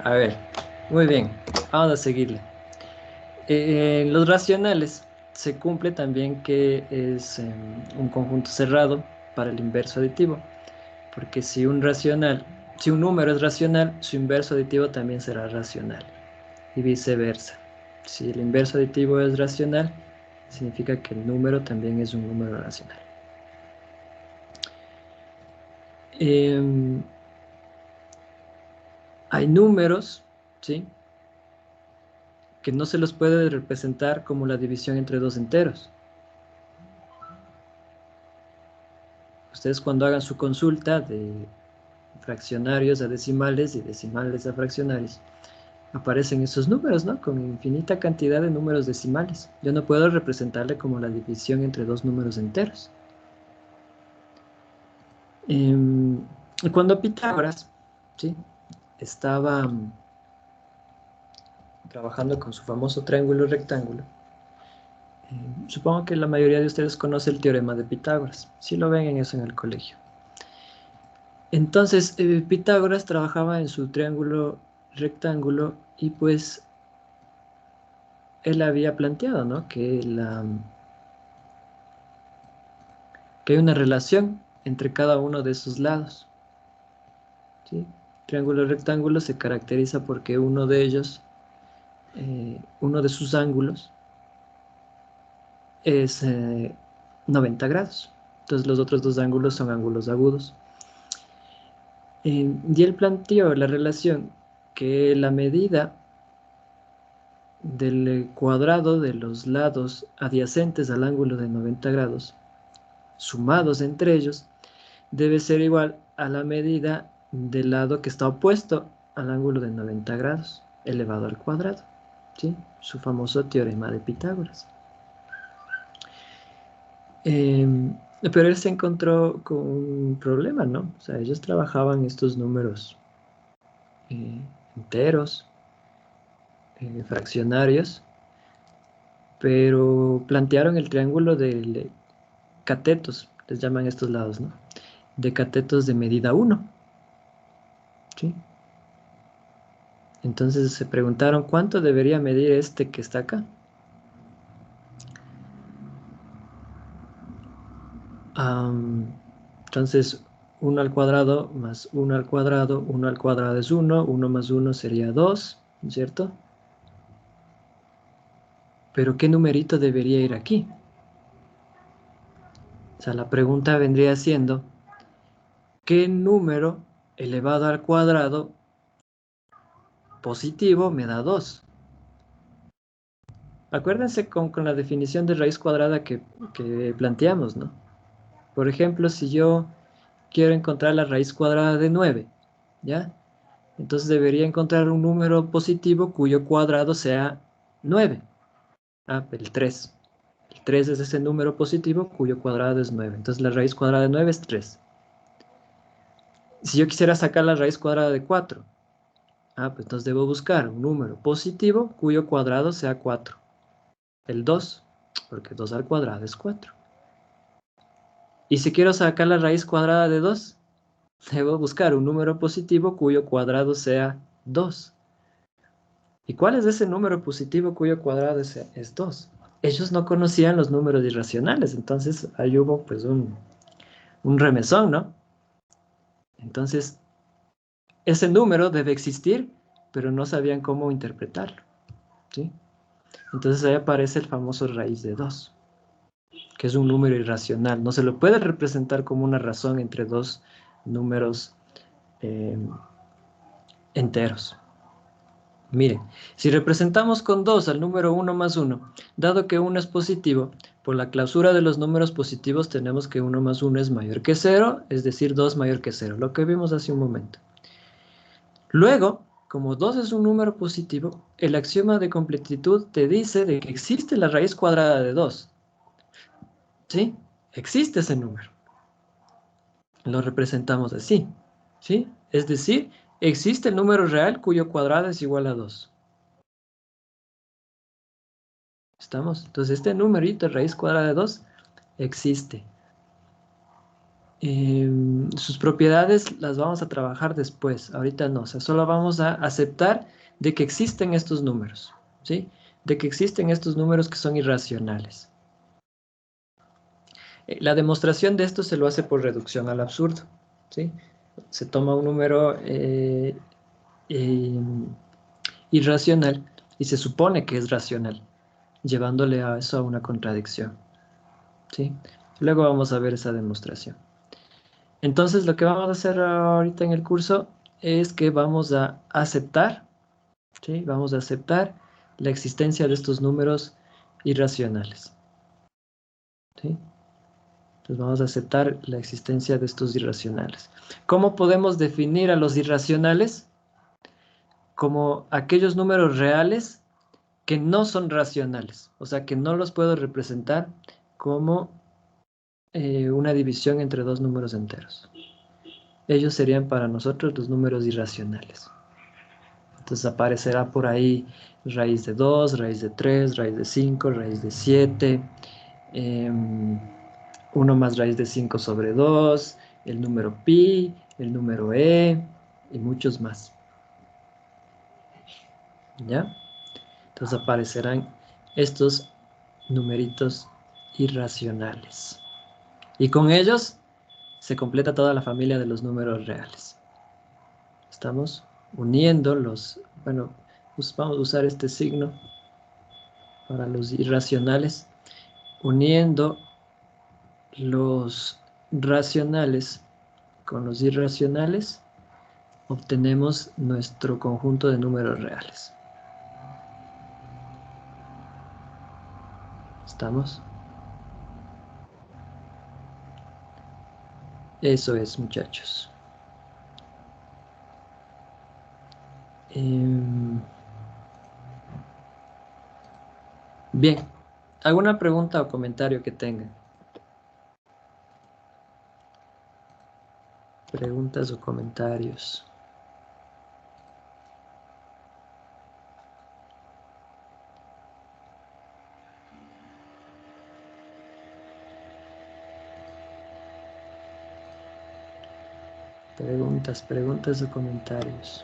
A ver, muy bien, vamos a seguirle. En los racionales se cumple también que es un conjunto cerrado para el inverso aditivo, porque si un número es racional, su inverso aditivo también será racional, y viceversa. Si el inverso aditivo es racional, significa que el número también es un número racional. Hay números, ¿sí?, que no se los puede representar como la división entre dos enteros. Ustedes cuando hagan su consulta de fraccionarios a decimales y decimales a fraccionarios, aparecen esos números, ¿no? Con infinita cantidad de números decimales. Yo no puedo representarle como la división entre dos números enteros. Y cuando Pitágoras, ¿sí?, estaba trabajando con su famoso triángulo rectángulo, supongo que la mayoría de ustedes conoce el teorema de Pitágoras. Sí lo ven en eso en el colegio. Entonces, Pitágoras trabajaba en su triángulo rectángulo y pues él había planteado, ¿no?, que hay una relación entre cada uno de esos lados, ¿sí? Triángulo rectángulo se caracteriza porque uno de ellos, uno de sus ángulos es 90 grados. Entonces los otros dos ángulos son ángulos agudos. Y él planteó la relación que la medida del cuadrado de los lados adyacentes al ángulo de 90 grados, sumados entre ellos, debe ser igual a la medida del lado que está opuesto al ángulo de 90 grados, elevado al cuadrado, ¿sí? Su famoso teorema de Pitágoras. Pero él se encontró con un problema, ¿no? O sea, ellos trabajaban estos números enteros, fraccionarios, pero plantearon el triángulo de catetos, les llaman estos lados, ¿no?, de catetos de medida 1, ¿sí? Entonces se preguntaron cuánto debería medir este que está acá. Entonces 1 al cuadrado más 1 al cuadrado, 1 al cuadrado es 1, 1 más 1 sería 2, ¿cierto? Pero ¿qué numerito debería ir aquí? O sea, la pregunta vendría siendo, ¿qué número elevado al cuadrado positivo me da 2? Acuérdense con la definición de raíz cuadrada que planteamos, ¿no? Por ejemplo, si yo quiero encontrar la raíz cuadrada de 9, ¿ya? Entonces debería encontrar un número positivo cuyo cuadrado sea 9. El 3. El 3 es ese número positivo cuyo cuadrado es 9. Entonces la raíz cuadrada de 9 es 3. Si yo quisiera sacar la raíz cuadrada de 4, pues entonces debo buscar un número positivo cuyo cuadrado sea 4. El 2. porque 2 al cuadrado es 4. Y si quiero sacar la raíz cuadrada de 2, debo buscar un número positivo cuyo cuadrado sea 2. ¿Y cuál es ese número positivo cuyo cuadrado es 2? Ellos no conocían los números irracionales, entonces ahí hubo pues un remesón, ¿no? Entonces, ese número debe existir, pero no sabían cómo interpretarlo, ¿sí? Entonces ahí aparece el famoso raíz de 2, que es un número irracional. No se lo puede representar como una razón entre dos números enteros. Miren, si representamos con 2 al número 1 más 1, dado que 1 es positivo, por la clausura de los números positivos tenemos que 1 más 1 es mayor que 0, es decir, 2 mayor que 0, lo que vimos hace un momento. Luego, como 2 es un número positivo, el axioma de completitud te dice de que existe la raíz cuadrada de 2. ¿Sí? Existe ese número. Lo representamos así. ¿Sí? Es decir, existe el número real cuyo cuadrado es igual a 2. ¿Estamos? Entonces este numerito, raíz cuadrada de 2, existe. Sus propiedades las vamos a trabajar después, ahorita no. O sea, solo vamos a aceptar de que existen estos números, ¿sí? De que existen estos números que son irracionales. La demostración de esto se lo hace por reducción al absurdo, ¿sí? Se toma un número irracional y se supone que es racional, llevándole a eso a una contradicción, ¿sí? Luego vamos a ver esa demostración. Entonces lo que vamos a hacer ahorita en el curso es que vamos a aceptar, ¿sí? Vamos a aceptar la existencia de estos números irracionales, ¿sí? Entonces vamos a aceptar la existencia de estos irracionales. ¿Cómo podemos definir a los irracionales? Como aquellos números reales que no son racionales, o sea que no los puedo representar como una división entre dos números enteros. Ellos serían para nosotros los números irracionales. Entonces aparecerá por ahí raíz de 2, raíz de 3, raíz de 5, raíz de 7, 1 más raíz de 5 sobre 2, el número pi, el número e y muchos más. ¿Ya? Entonces aparecerán estos numeritos irracionales. Y con ellos se completa toda la familia de los números reales. Estamos uniendo los, bueno, pues vamos a usar este signo para los irracionales, uniendo los racionales con los irracionales, obtenemos nuestro conjunto de números reales. ¿Estamos? Eso es, muchachos. Bien, ¿alguna pregunta o comentario que tengan? Preguntas o comentarios. Preguntas o comentarios.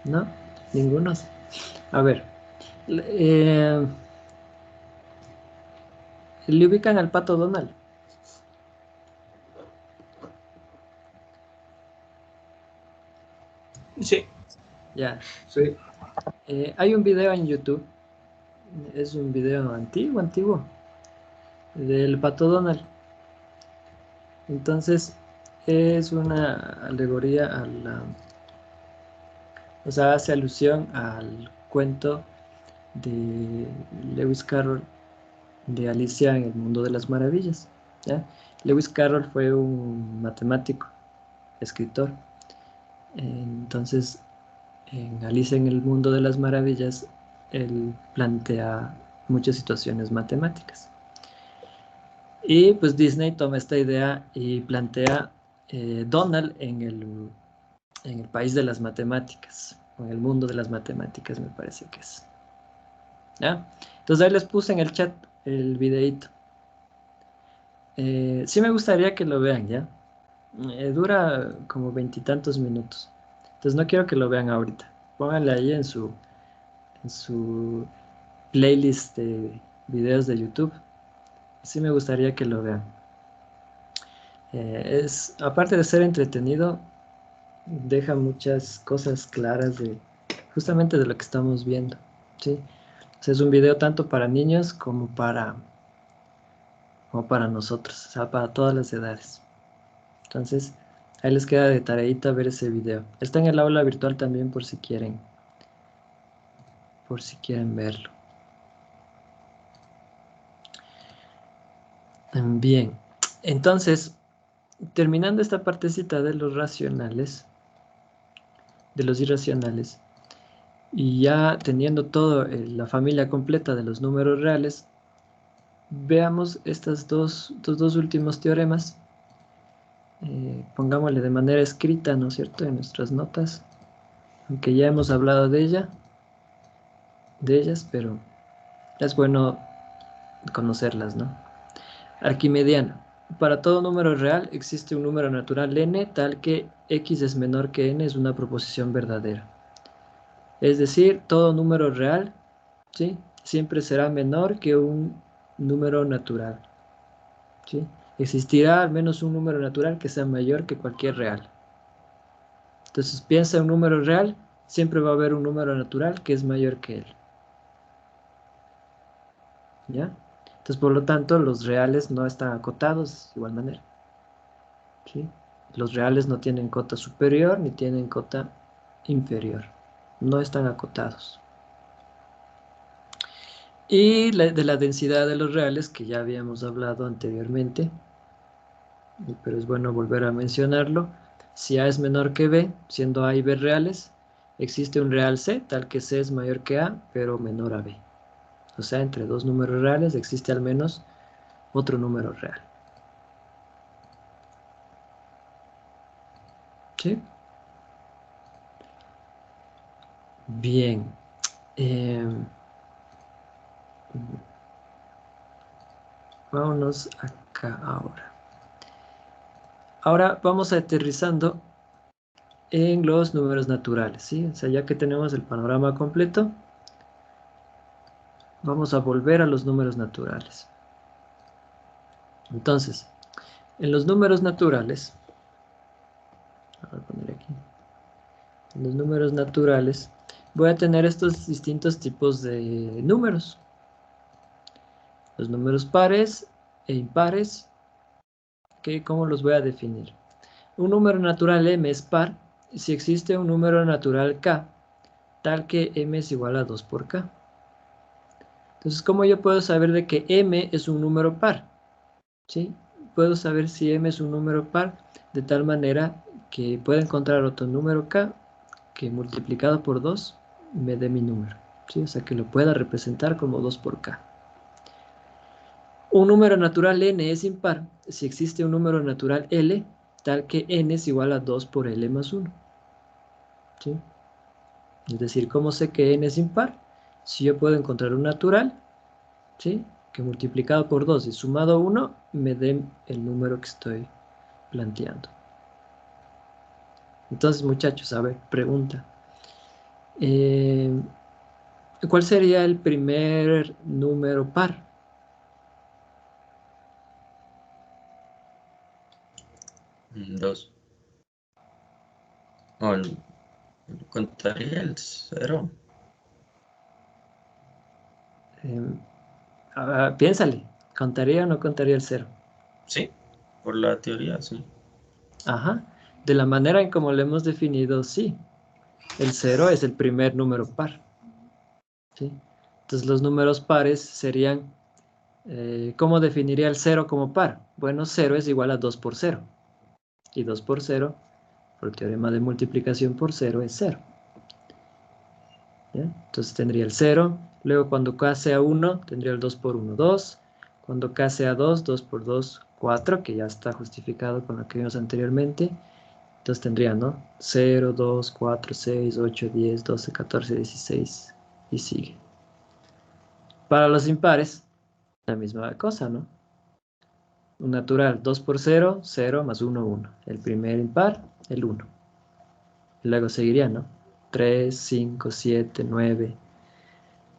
¿No? ¿Ninguno? A ver. ¿Le ubican al Pato Donald? Sí. Ya. Sí. Hay un video en YouTube. Es un video antiguo. Del Pato Donald. Entonces, es una alegoría a la... O sea, hace alusión al cuento de Lewis Carroll de Alicia en el Mundo de las Maravillas, ¿ya? Lewis Carroll fue un matemático, escritor. Entonces, en Alicia en el Mundo de las Maravillas, él plantea muchas situaciones matemáticas. Y pues Disney toma esta idea y plantea Donald en el país de las matemáticas, o en el mundo de las matemáticas, me parece que es. ¿ya? Entonces ahí les puse en el chat el videíto. Sí me gustaría que lo vean, ¿ya? Dura como 20 y tantos minutos. Entonces no quiero que lo vean ahorita. Pónganle ahí en su playlist de videos de YouTube. Sí me gustaría que lo vean. Aparte de ser entretenido, deja muchas cosas claras justamente de lo que estamos viendo, ¿sí? O sea, es un video tanto para niños como para nosotros, o sea, para todas las edades. Entonces, ahí les queda de tareita ver ese video. Está en el aula virtual también por si quieren verlo. Bien, entonces, terminando esta partecita de los racionales, de los irracionales, y ya teniendo toda la familia completa de los números reales, veamos estos dos últimos teoremas. Pongámosle de manera escrita, ¿no es cierto?, en nuestras notas, aunque ya hemos hablado de ellas, pero es bueno conocerlas, ¿no? Arquimediano. Para todo número real existe un número natural n tal que x es menor que n es una proposición verdadera. Es decir, todo número real, ¿sí?, siempre será menor que un número natural, ¿sí? Existirá al menos un número natural que sea mayor que cualquier real. Entonces piensa en un número real, siempre va a haber un número natural que es mayor que él. ¿Ya? Entonces, por lo tanto, los reales no están acotados de igual manera, ¿sí? Los reales no tienen cota superior ni tienen cota inferior. No están acotados. Y de la densidad de los reales, que ya habíamos hablado anteriormente, pero es bueno volver a mencionarlo. Si A es menor que B, siendo A y B reales, existe un real C, tal que C es mayor que A, pero menor a B. O sea, entre dos números reales existe al menos otro número real. ¿Sí? Bien. Vámonos acá ahora. Ahora vamos aterrizando en los números naturales, ¿sí? O sea, ya que tenemos el panorama completo, vamos a volver a los números naturales. Entonces, en los números naturales, voy a poner aquí, en los números naturales, voy a tener estos distintos tipos de números. Los números pares e impares, ¿okay? ¿Cómo los voy a definir? Un número natural m es par si existe un número natural k, tal que m es igual a 2 por k. Entonces, ¿cómo yo puedo saber de que m es un número par? ¿Sí? Puedo saber si m es un número par de tal manera que pueda encontrar otro número k que multiplicado por 2 me dé mi número, ¿sí? O sea, que lo pueda representar como 2 por k. Un número natural n es impar si existe un número natural L tal que n es igual a 2 por L más 1. ¿Sí? Es decir, ¿cómo sé que n es impar? Si yo puedo encontrar un natural, ¿sí?, que multiplicado por 2 y sumado a 1 me dé el número que estoy planteando. Entonces, muchachos, a ver, pregunta. ¿Cuál sería el primer número par? 2. Contaría el 0. Piénsale, ¿contaría o no contaría el 0? Sí, por la teoría, sí. Ajá, de la manera en como lo hemos definido, sí. El 0 es el primer número par, ¿sí? Entonces los números pares serían, ¿cómo definiría el 0 como par? Bueno, 0 es igual a 2 por 0. Y 2 por 0, por el teorema de multiplicación por 0, es 0. ¿Ya? Entonces tendría el 0. Luego cuando k sea 1, tendría el 2 por 1, 2. Cuando k sea 2, 2 por 2, 4, que ya está justificado con lo que vimos anteriormente. Entonces tendría, ¿no? 0, 2, 4, 6, 8, 10, 12, 14, 16 y sigue. Para los impares, la misma cosa, ¿no? Un natural, 2 por 0, 0 más 1, 1. El primer impar, el 1. Luego seguiría, ¿no? 3, 5, 7, 9,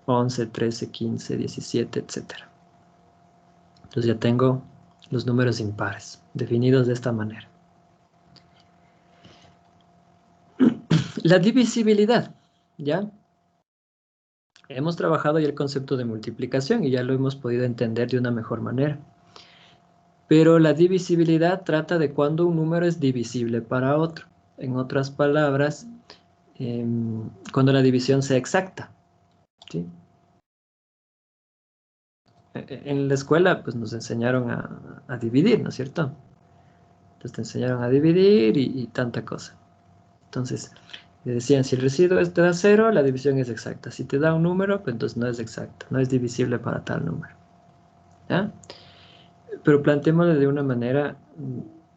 11, 13, 15, 17, etc. Entonces ya tengo los números impares, definidos de esta manera. La divisibilidad, ¿ya? Hemos trabajado ya el concepto de multiplicación y ya lo hemos podido entender de una mejor manera. Pero la divisibilidad trata de cuando un número es divisible para otro. En otras palabras, cuando la división sea exacta, ¿sí? En la escuela pues nos enseñaron a dividir, ¿no es cierto? Entonces te enseñaron a dividir y tanta cosa. Entonces, le decían, si el residuo te da 0, la división es exacta. Si te da un número, pues entonces no es exacta, no es divisible para tal número. ¿Ya? Pero planteémoslo de una manera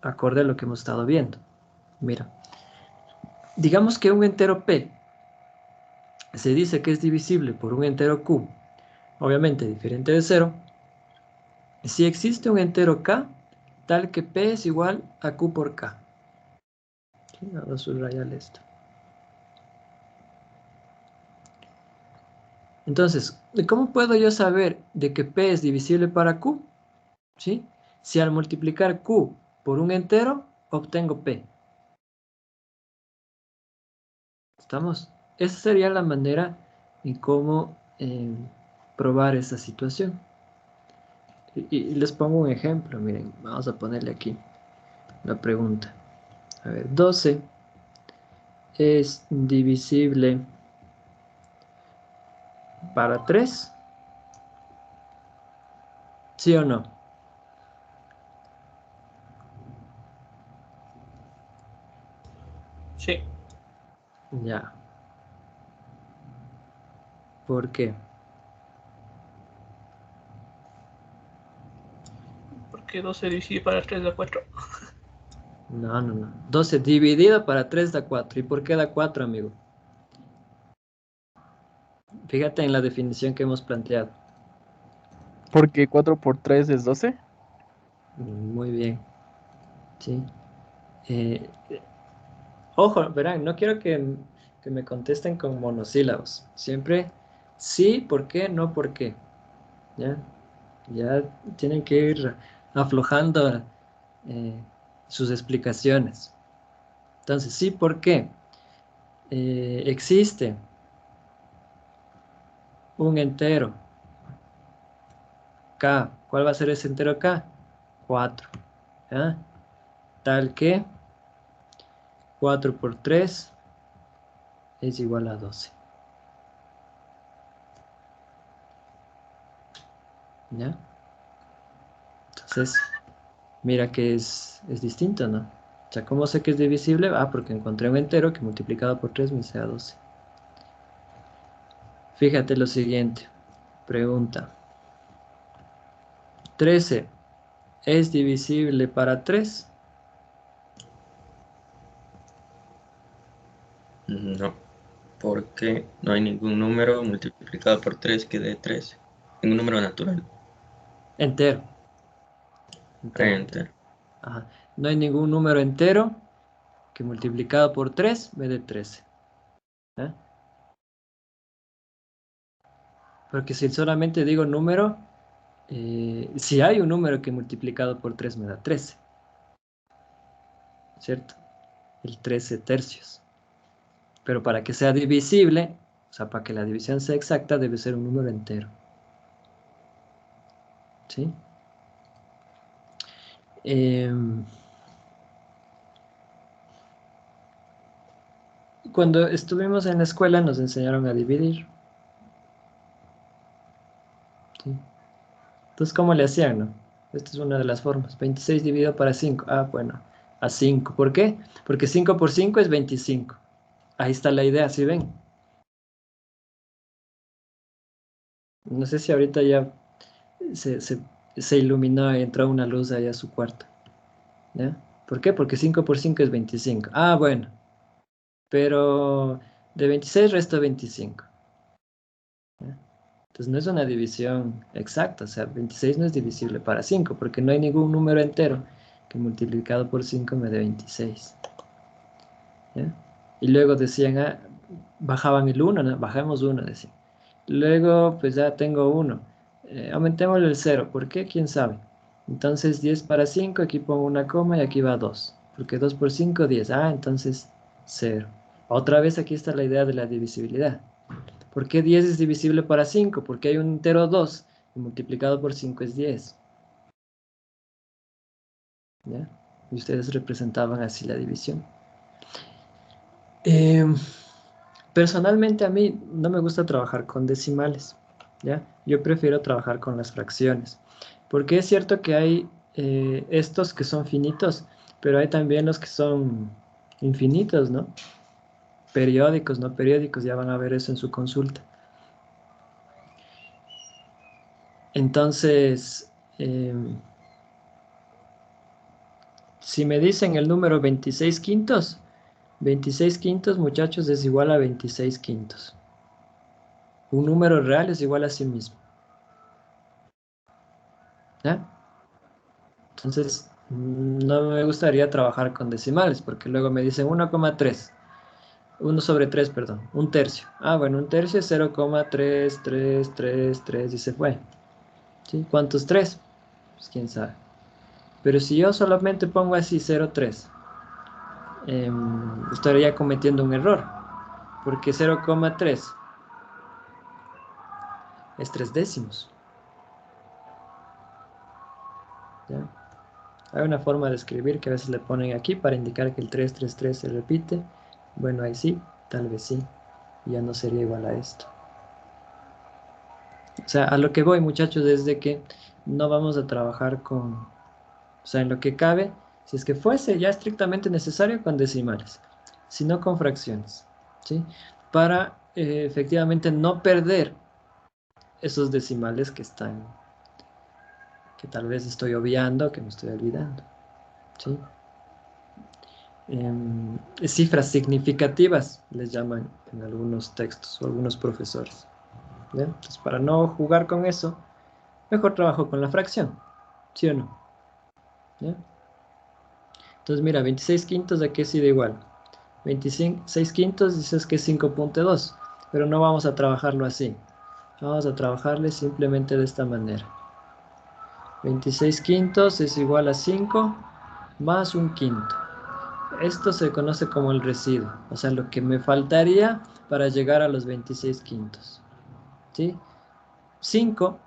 acorde a lo que hemos estado viendo. Mira, digamos que un entero P se dice que es divisible por un entero Q, obviamente diferente de 0, si existe un entero K, tal que P es igual a Q por K. ¿Sí? Vamos a subrayar esto. Entonces, ¿cómo puedo yo saber de que P es divisible para Q? ¿Sí? Si al multiplicar Q por un entero, obtengo P. ¿Estamos? Esa sería la manera en cómo probar esa situación. Y les pongo un ejemplo, miren, vamos a ponerle aquí la pregunta. A ver, 12 es divisible para 3, ¿sí o no? Sí, Ya. ¿Por qué? porque 12 divide para 3 da 4. No, no, no. 12 dividido para 3 da 4. ¿Y por qué da 4, amigo? Fíjate en la definición que hemos planteado. Porque 4 por 3 es 12. Muy bien. Sí. Eh, Ojo, verán, no quiero que me contesten con monosílabos. Siempre sí, ¿por qué? No, ¿por qué? ¿Ya? Ya tienen que ir aflojando eh, sus explicaciones. Entonces, sí, ¿por qué? Existe un entero K. ¿Cuál va a ser ese entero K? 4. ¿Ya? Tal que 4 por 3 es igual a 12. ¿Ya? Entonces, mira que es distinto, ¿no? O sea, ¿cómo sé que es divisible? Ah, porque encontré un entero que multiplicado por 3 me sea 12. Fíjate lo siguiente. Pregunta. 13 es divisible para 3. No, porque no hay ningún número multiplicado por 3 que dé 13. Ningún número natural. Entero. Entero, entero. Enter. Ajá. No hay ningún número entero que multiplicado por 3 me dé 13. ¿Eh? Porque si solamente digo número, si hay un número que multiplicado por 3 me da 13. ¿Cierto? El 13 tercios. Pero para que sea divisible, o sea, para que la división sea exacta, debe ser un número entero. ¿Sí? Cuando estuvimos en la escuela nos enseñaron a dividir. ¿Sí? Entonces, ¿cómo le hacían, no? Esta es una de las formas. 26 dividido para 5. Ah, bueno, a 5. ¿Por qué? Porque 5 por 5 es 25. Ahí está la idea, ¿sí ven? No sé si ahorita ya se, se, se iluminó, entró una luz allá a su cuarto. ¿Ya? ¿Por qué? Porque 5 por 5 es 25. Ah, bueno. Pero de 26 resto 25. ¿Ya? Entonces no es una división exacta, o sea, 26 no es divisible para 5, porque no hay ningún número entero que multiplicado por 5 me dé 26. ¿Ya? Y luego decían, bajaban el 1, ¿no? Bajamos 1, decían. Luego, pues ya tengo 1. Aumentémosle el 0, ¿por qué? ¿Quién sabe? Entonces 10 para 5, aquí pongo una coma y aquí va 2. Porque 2 por 5, 10. Entonces 0. Otra vez aquí está la idea de la divisibilidad. ¿Por qué 10 es divisible para 5? Porque hay un entero 2 y multiplicado por 5 es 10. ¿Ya? Y ustedes representaban así la división. Personalmente a mí no me gusta trabajar con decimales. ¿Ya? Yo prefiero trabajar con las fracciones. Porque es cierto que hay estos que son finitos, pero hay también los que son infinitos, ¿no? Periódicos, no periódicos, ya van a ver eso en su consulta. Entonces, si me dicen el número 26 quintos, 26 quintos, muchachos, es igual a 26 quintos. Un número real es igual a sí mismo. ¿Ya? Entonces, no me gustaría trabajar con decimales, porque luego me dicen 1,3. 1 sobre 3, perdón. Un tercio. Bueno, un tercio es 0,3333 y se fue. ¿Sí? ¿Cuántos 3? Pues quién sabe. Pero si yo solamente pongo así 0,3, estaría cometiendo un error, porque 0,3 es 3 décimos. ¿Ya? Hay una forma de escribir que a veces le ponen aquí para indicar que el 333 se repite. Bueno, ahí sí, tal vez sí. Ya no sería igual a esto. O sea, a lo que voy, muchachos, es de que no vamos a trabajar con, o sea, en lo que cabe, si es que fuese ya estrictamente necesario, con decimales, sino con fracciones, ¿sí? Para efectivamente no perder esos decimales que están, que tal vez estoy obviando, que me estoy olvidando, ¿sí? Cifras significativas les llaman en algunos textos o algunos profesores, ¿ya? Entonces, para no jugar con eso, mejor trabajo con la fracción, ¿sí o no? ¿Ya? Entonces, mira, 26 quintos aquí es ida igual. 26 quintos dices que es 5,2, pero no vamos a trabajarlo así. Vamos a trabajarle simplemente de esta manera. 26 quintos es igual a 5 más un quinto. Esto se conoce como el residuo, o sea, lo que me faltaría para llegar a los 26 quintos. ¿Sí? 5,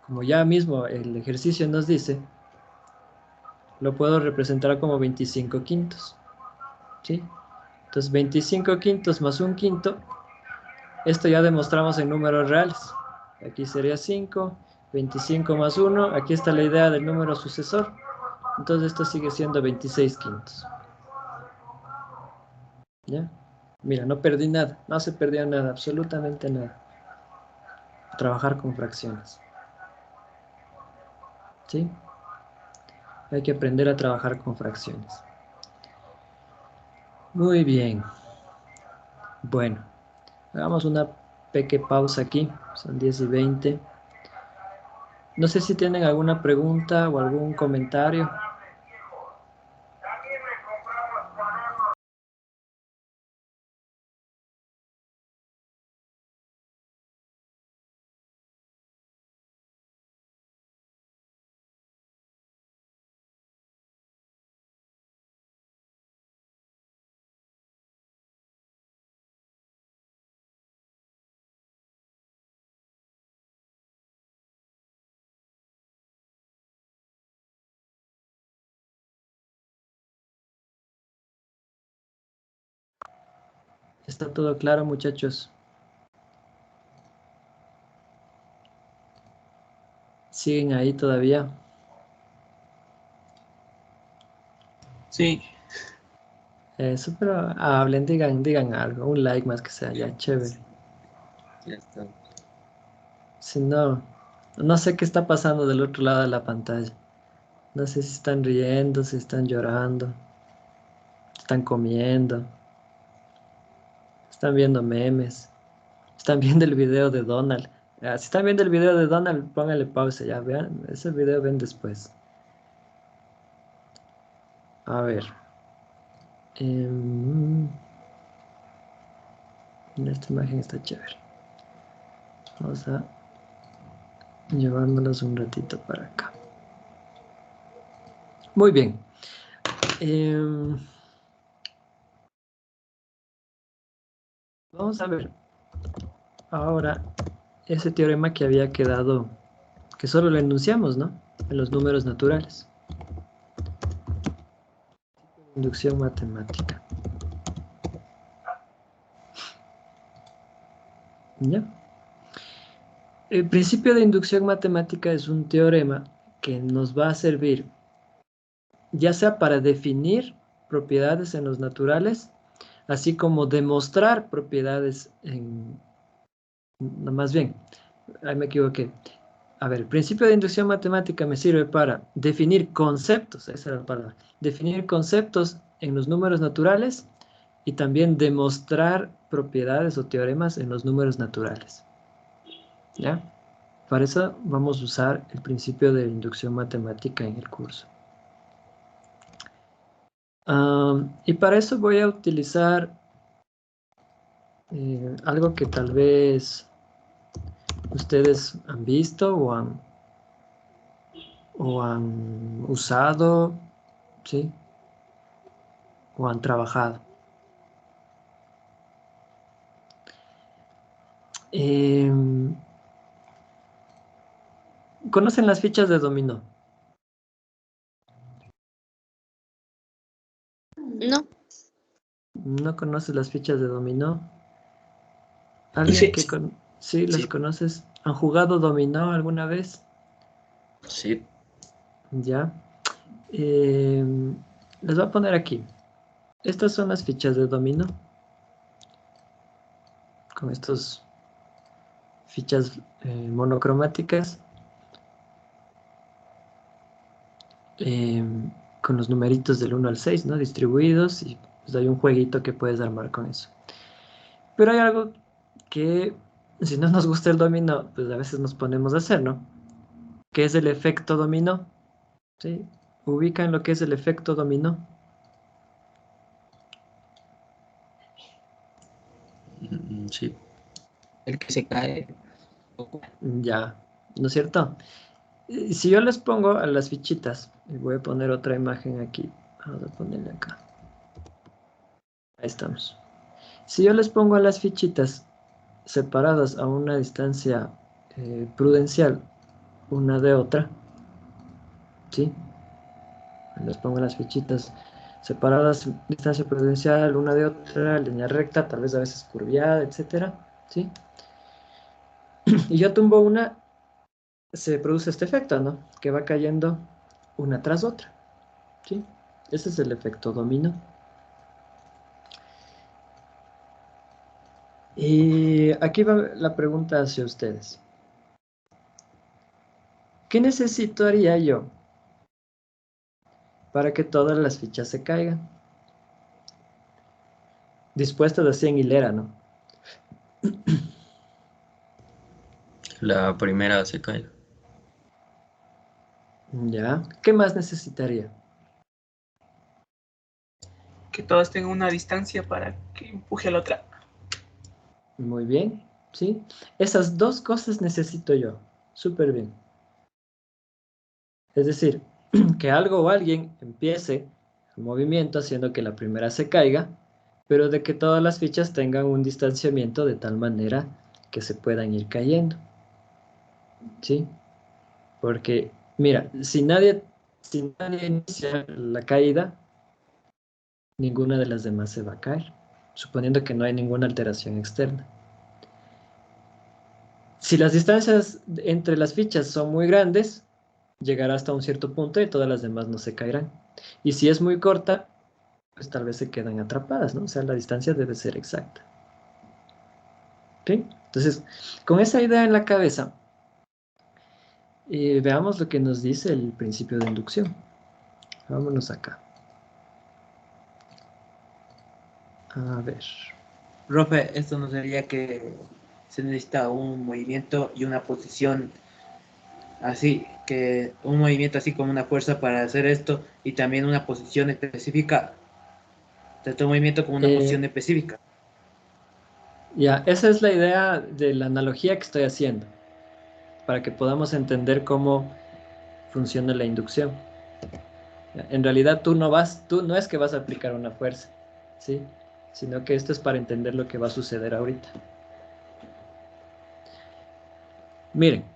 como ya mismo el ejercicio nos dice, lo puedo representar como 25 quintos. ¿Sí? Entonces 25 quintos más un quinto, esto ya demostramos en números reales. Aquí sería 5, 25 más 1, aquí está la idea del número sucesor. Entonces esto sigue siendo 26 quintos. ¿Ya? Mira, no perdí nada, no se perdió nada, absolutamente nada. Trabajar con fracciones. ¿Sí? Hay que aprender a trabajar con fracciones. Muy bien. Bueno, hagamos una pequeña pausa aquí, son 10:20. No sé si tienen alguna pregunta o algún comentario. ¿Está todo claro, muchachos? ¿Siguen ahí todavía? Sí, Eso, pero hablen, digan algo, un like más que sea, ya, chévere. Ya está. Si no, no sé qué está pasando del otro lado de la pantalla. No sé si están riendo, si están llorando, están comiendo, están viendo memes, están viendo el video de Donald. Si están viendo el video de Donald, pónganle pausa, ya vean, ese video ven después. A ver. Esta imagen está chévere. Vamos a llevándolos un ratito para acá. Muy bien. Vamos a ver ahora ese teorema que había quedado, que solo lo enunciamos, ¿no? En los números naturales. Inducción matemática. ¿Ya? El principio de inducción matemática es un teorema que nos va a servir ya sea para definir propiedades en los naturales, así como demostrar propiedades en... No, más bien, ahí me equivoqué. A ver, el principio de inducción matemática me sirve para definir conceptos, esa era la palabra, definir conceptos en los números naturales y también demostrar propiedades o teoremas en los números naturales. ¿Ya? Para eso vamos a usar el principio de inducción matemática en el curso. Y para eso voy a utilizar algo que tal vez ustedes han visto o han usado, ¿sí? O han trabajado. ¿Conocen las fichas de dominó? No. ¿No conoces las fichas de dominó? ¿Alguien Sí. que sí las Sí. conoces? ¿Han jugado dominó alguna vez? Sí. Ya. Les voy a poner aquí. Estas son las fichas de dominó. Con estas fichas monocromáticas. Con los numeritos del 1 al 6, ¿no? Distribuidos, y pues hay un jueguito que puedes armar con eso. Pero hay algo que, si no nos gusta el dominó, pues a veces nos ponemos a hacer, ¿no? ¿Qué es el efecto dominó? ¿Sí? ¿Ubican lo que es el efecto dominó? Sí. El que se cae. Ya, ¿no es cierto? Si yo les pongo a las fichitas, y voy a poner otra imagen aquí, vamos a ponerle acá. Ahí estamos. Si yo les pongo a las fichitas separadas a una distancia prudencial una de otra, ¿sí? Les pongo las fichitas separadas, distancia prudencial una de otra, línea recta, tal vez a veces curviada, etcétera, ¿sí? Y yo tumbo una, se produce este efecto, ¿no? Que va cayendo una tras otra, ¿sí? Ese es el efecto dominó. Y aquí va la pregunta hacia ustedes. ¿Qué necesitaría yo para que todas las fichas se caigan? Dispuestas así en hilera, ¿no? La primera se cae. Ya. ¿Qué más necesitaría? Que todas tengan una distancia para que empuje a la otra. Muy bien, ¿sí? Esas dos cosas necesito yo. Súper bien. Es decir, que algo o alguien empiece el movimiento haciendo que la primera se caiga, pero de que todas las fichas tengan un distanciamiento de tal manera que se puedan ir cayendo. ¿Sí? Porque, mira, si nadie inicia la caída, ninguna de las demás se va a caer, suponiendo que no hay ninguna alteración externa. Si las distancias entre las fichas son muy grandes, llegará hasta un cierto punto y todas las demás no se caerán. Y si es muy corta, pues tal vez se quedan atrapadas, ¿no? O sea, la distancia debe ser exacta. ¿Sí? Entonces, con esa idea en la cabeza, veamos lo que nos dice el principio de inducción. Vámonos acá. A ver. Profe, esto no sería que se necesita un movimiento y una posición así, que un movimiento así como una fuerza para hacer esto y también una posición específica, tanto un movimiento como una posición específica. Ya, esa es la idea de la analogía que estoy haciendo, para que podamos entender cómo funciona la inducción. Ya, en realidad tú no es que vas a aplicar una fuerza, ¿sí? Sino que esto es para entender lo que va a suceder ahorita. Miren,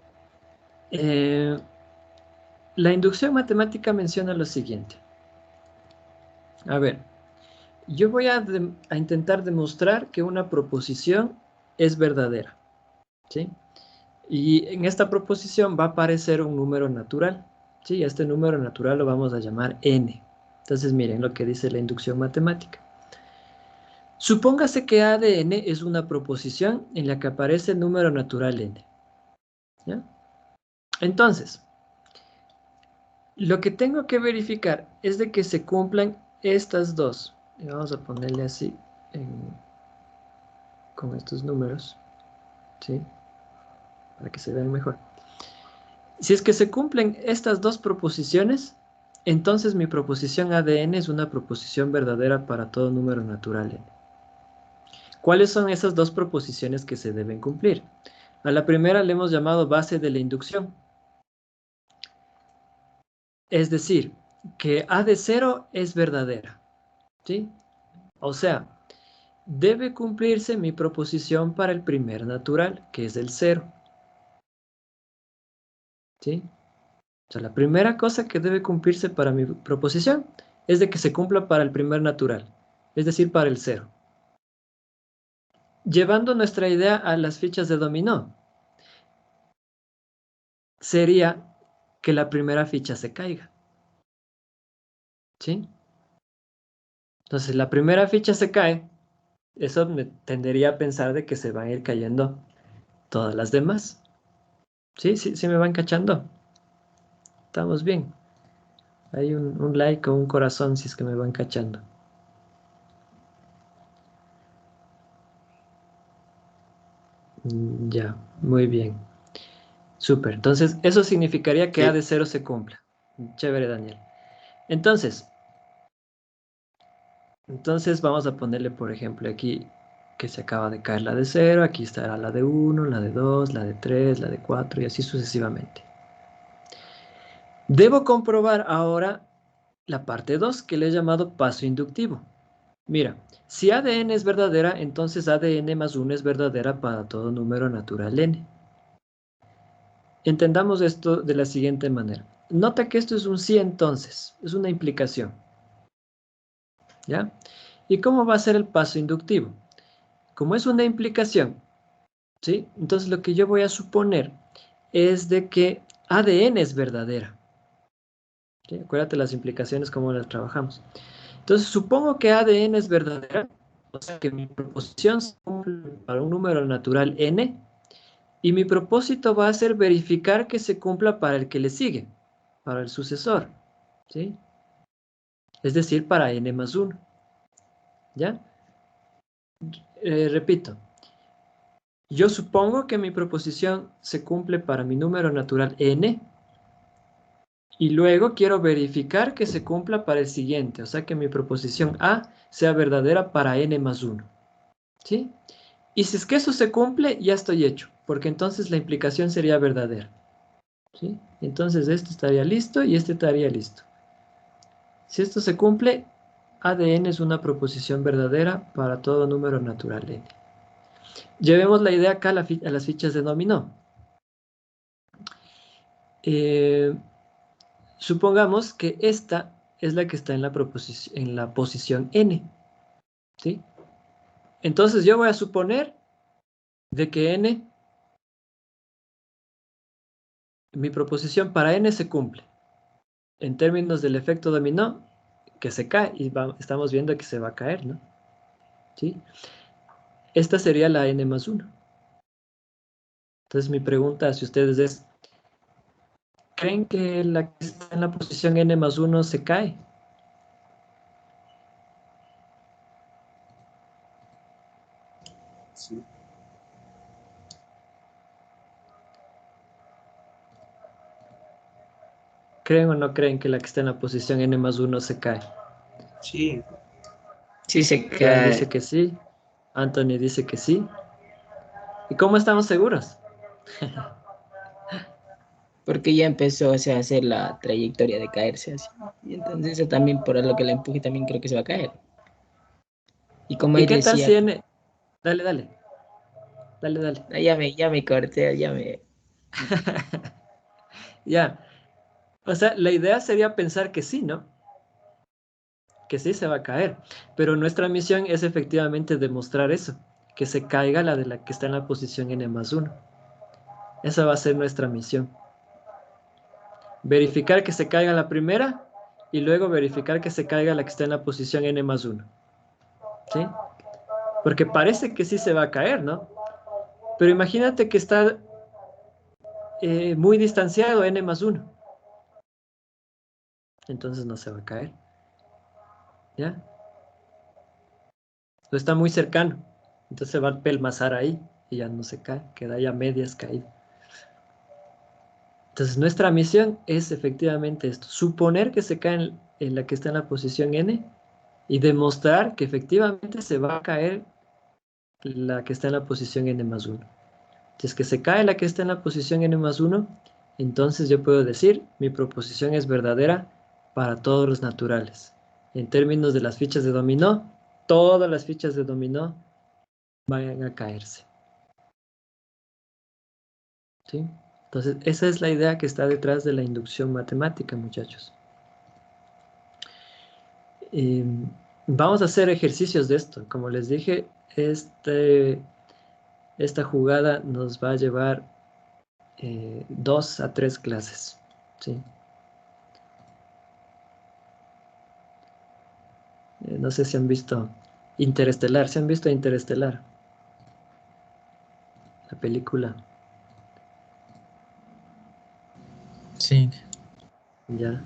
la inducción matemática menciona lo siguiente. A ver, yo voy a intentar demostrar que una proposición es verdadera, ¿sí? Y en esta proposición va a aparecer un número natural, ¿sí? Este número natural lo vamos a llamar n. Entonces miren lo que dice la inducción matemática. Supóngase que A de n es una proposición en la que aparece el número natural n, ¿ya? Entonces, lo que tengo que verificar es de que se cumplan estas dos. Y vamos a ponerle así con estos números, ¿sí? Para que se vean mejor. Si es que se cumplen estas dos proposiciones, entonces mi proposición A de n es una proposición verdadera para todo número natural n. ¿Cuáles son esas dos proposiciones que se deben cumplir? A la primera le hemos llamado base de la inducción. Es decir, que A de 0 es verdadera, ¿sí? O sea, debe cumplirse mi proposición para el primer natural, que es el 0, ¿sí? O sea, la primera cosa que debe cumplirse para mi proposición es de que se cumpla para el primer natural, es decir, para el 0. Llevando nuestra idea a las fichas de dominó, sería que la primera ficha se caiga, ¿sí? Entonces, la primera ficha se cae, eso me tendería a pensar de que se van a ir cayendo todas las demás. ¿Sí? ¿Sí me van cachando? Estamos bien. Hay un like o un corazón si es que me van cachando. Ya, muy bien. Súper. Entonces, eso significaría que A de 0 se cumpla. Chévere, Daniel. Entonces vamos a ponerle, por ejemplo, aquí que se acaba de caer la de 0. Aquí estará la de 1, la de 2, la de 3, la de 4 y así sucesivamente. Debo comprobar ahora la parte 2, que le he llamado paso inductivo. Mira, si A de n es verdadera, entonces A de n más 1 es verdadera para todo número natural n. Entendamos esto de la siguiente manera. Nota que esto es un sí entonces, es una implicación. ¿Ya? ¿Y cómo va a ser el paso inductivo? Como es una implicación, ¿sí? Entonces lo que yo voy a suponer es de que A de n es verdadera. ¿Sí? Acuérdate las implicaciones, cómo las trabajamos. Entonces supongo que A de n es verdadera, o sea que mi proposición se cumple para un número natural n, y mi propósito va a ser verificar que se cumpla para el que le sigue, para el sucesor, ¿sí? Es decir, para n más 1, ¿ya? Repito, yo supongo que mi proposición se cumple para mi número natural n, y luego quiero verificar que se cumpla para el siguiente, o sea que mi proposición A sea verdadera para n más 1, ¿sí? Y si es que eso se cumple, ya estoy hecho, porque entonces la implicación sería verdadera, ¿sí? Entonces este estaría listo y este estaría listo. Si esto se cumple, A de n es una proposición verdadera para todo número natural n. Llevemos la idea acá a las fichas de dominó. Supongamos que esta es la que está en la posición n, ¿sí? Entonces yo voy a suponer de que n, mi proposición para n se cumple. En términos del efecto dominó, que se cae, y estamos viendo que se va a caer, ¿no? ¿Sí? Esta sería la n más 1. Entonces mi pregunta hacia ustedes es, ¿creen que la que está en la posición n más 1 se cae? Sí. ¿Creen o no creen que la que está en la posición n más 1 se cae? Sí. Sí se Iván cae. dice que sí. Anthony dice que sí. ¿Y cómo estamos seguros? Porque ya empezó, o sea, a hacer la trayectoria de caerse así. Y entonces eso también por lo que la empuje también creo que se va a caer. Y como ¿Y él qué tal decía, si n... Dale, dale. Dale, dale. "Ah, ya me corté, ya me... Ya. O sea, la idea sería pensar que sí, ¿no? Que sí se va a caer. Pero nuestra misión es efectivamente demostrar eso. Que se caiga la de la que está en la posición n más 1. Esa va a ser nuestra misión. Verificar que se caiga la primera y luego verificar que se caiga la que está en la posición n más 1. ¿Sí? Porque parece que sí se va a caer, ¿no? Pero imagínate que está muy distanciado n más 1. Entonces no se va a caer. ¿Ya? O está muy cercano. Entonces se va a pelmazar ahí y ya no se cae. Queda ya medias caído. Entonces nuestra misión es efectivamente esto. Suponer que se cae en la que está en la posición n y demostrar que efectivamente se va a caer la que está en la posición n más 1. Si es que se cae la que está en la posición n más 1, entonces yo puedo decir, mi proposición es verdadera para todos los naturales. En términos de las fichas de dominó, todas las fichas de dominó van a caerse. ¿Sí? Entonces, esa es la idea que está detrás de la inducción matemática, muchachos. Vamos a hacer ejercicios de esto. Como les dije, esta jugada nos va a llevar 2 a 3 clases. ¿Sí? No sé si han visto Interestelar. ¿Se han visto Interestelar? La película. Sí. Ya.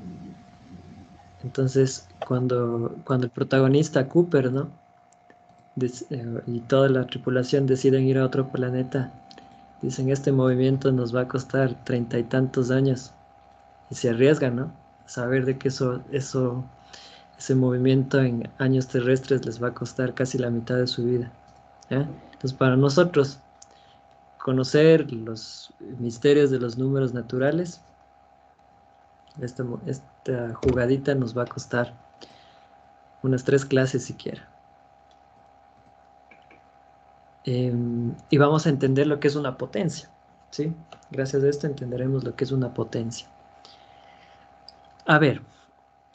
Entonces, cuando el protagonista Cooper, ¿no? Y toda la tripulación deciden ir a otro planeta, dicen, este movimiento nos va a costar 30 y tantos años. Y se arriesgan, ¿no? Saber de que ese movimiento en años terrestres les va a costar casi la mitad de su vida. ¿Ya? Entonces, para nosotros, conocer los misterios de los números naturales, esta jugadita nos va a costar unas 3 clases siquiera. Y vamos a entender lo que es una potencia, ¿sí? Gracias a esto entenderemos lo que es una potencia. A ver,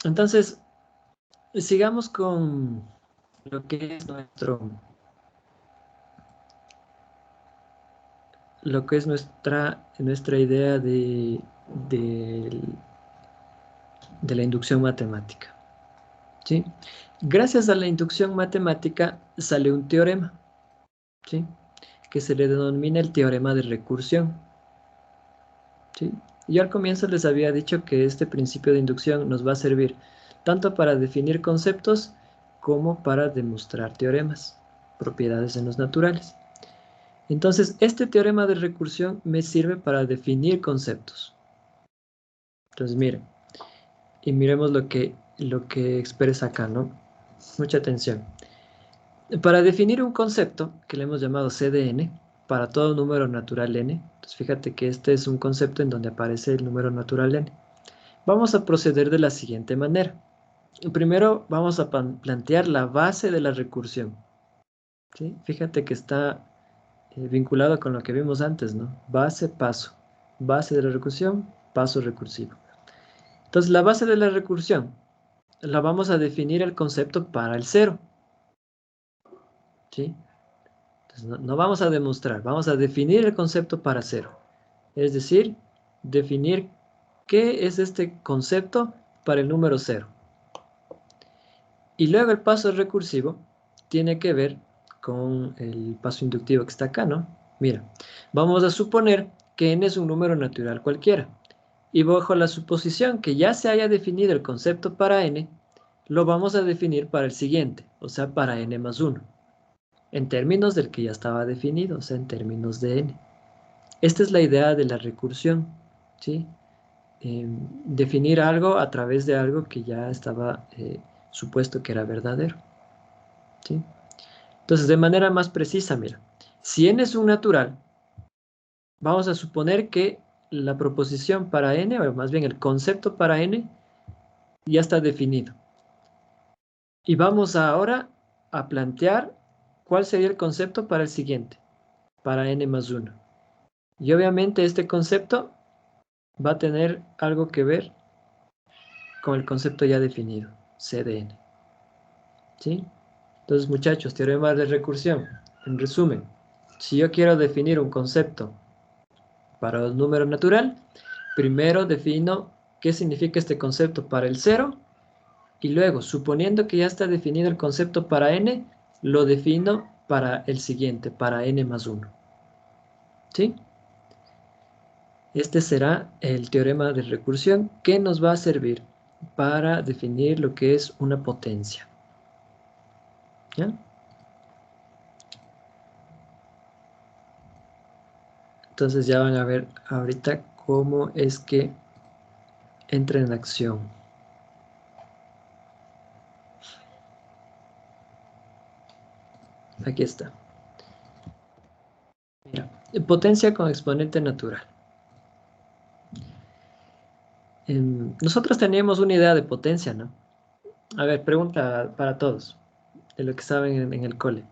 entonces, sigamos con lo que es nuestra idea de la inducción matemática, ¿sí? Gracias a la inducción matemática sale un teorema, ¿sí? Que se le denomina el teorema de recursión, ¿sí? Yo al comienzo les había dicho que este principio de inducción nos va a servir tanto para definir conceptos como para demostrar teoremas, propiedades en los naturales. Entonces, este teorema de recursión me sirve para definir conceptos. Entonces, miren, y miremos lo que expresa acá, ¿no? Mucha atención. Para definir un concepto, que le hemos llamado C de n, para todo número natural n, entonces fíjate que este es un concepto en donde aparece el número natural n. Vamos a proceder de la siguiente manera. Primero vamos a plantear la base de la recursión, ¿sí? Fíjate que está vinculado con lo que vimos antes, ¿no? Base, paso. Base de la recursión, paso recursivo. Entonces, la base de la recursión la vamos a definir el concepto para el cero, ¿sí? Entonces, no vamos a demostrar, vamos a definir el concepto para cero. Es decir, definir qué es este concepto para el número cero. Y luego el paso recursivo tiene que ver con el paso inductivo que está acá, ¿no? Mira, vamos a suponer que n es un número natural cualquiera. Y bajo la suposición que ya se haya definido el concepto para n, lo vamos a definir para el siguiente, o sea, para n más 1. En términos del que ya estaba definido, o sea, en términos de n. Esta es la idea de la recursión, ¿sí? definir algo a través de algo que ya estaba supuesto que era verdadero. ¿Sí? Entonces, de manera más precisa, mira, si n es un natural, vamos a suponer que la proposición para n, o más bien el concepto para n, ya está definido. Y vamos ahora a plantear cuál sería el concepto para el siguiente, para n más 1. Y obviamente este concepto va a tener algo que ver con el concepto ya definido, C de n. ¿Sí? Entonces, muchachos, teorema de recursión. En resumen, si yo quiero definir un concepto para un número natural, primero defino qué significa este concepto para el 0, y luego, suponiendo que ya está definido el concepto para n, lo defino para el siguiente, para n más 1. ¿Sí? Este será el teorema de recursión que nos va a servir para definir lo que es una potencia. ¿Ya? Entonces ya van a ver ahorita cómo es que entra en acción. Aquí está. Mira, potencia con exponente natural. Nosotros teníamos una idea de potencia, ¿no? A ver, pregunta para todos, de lo que saben en el cole.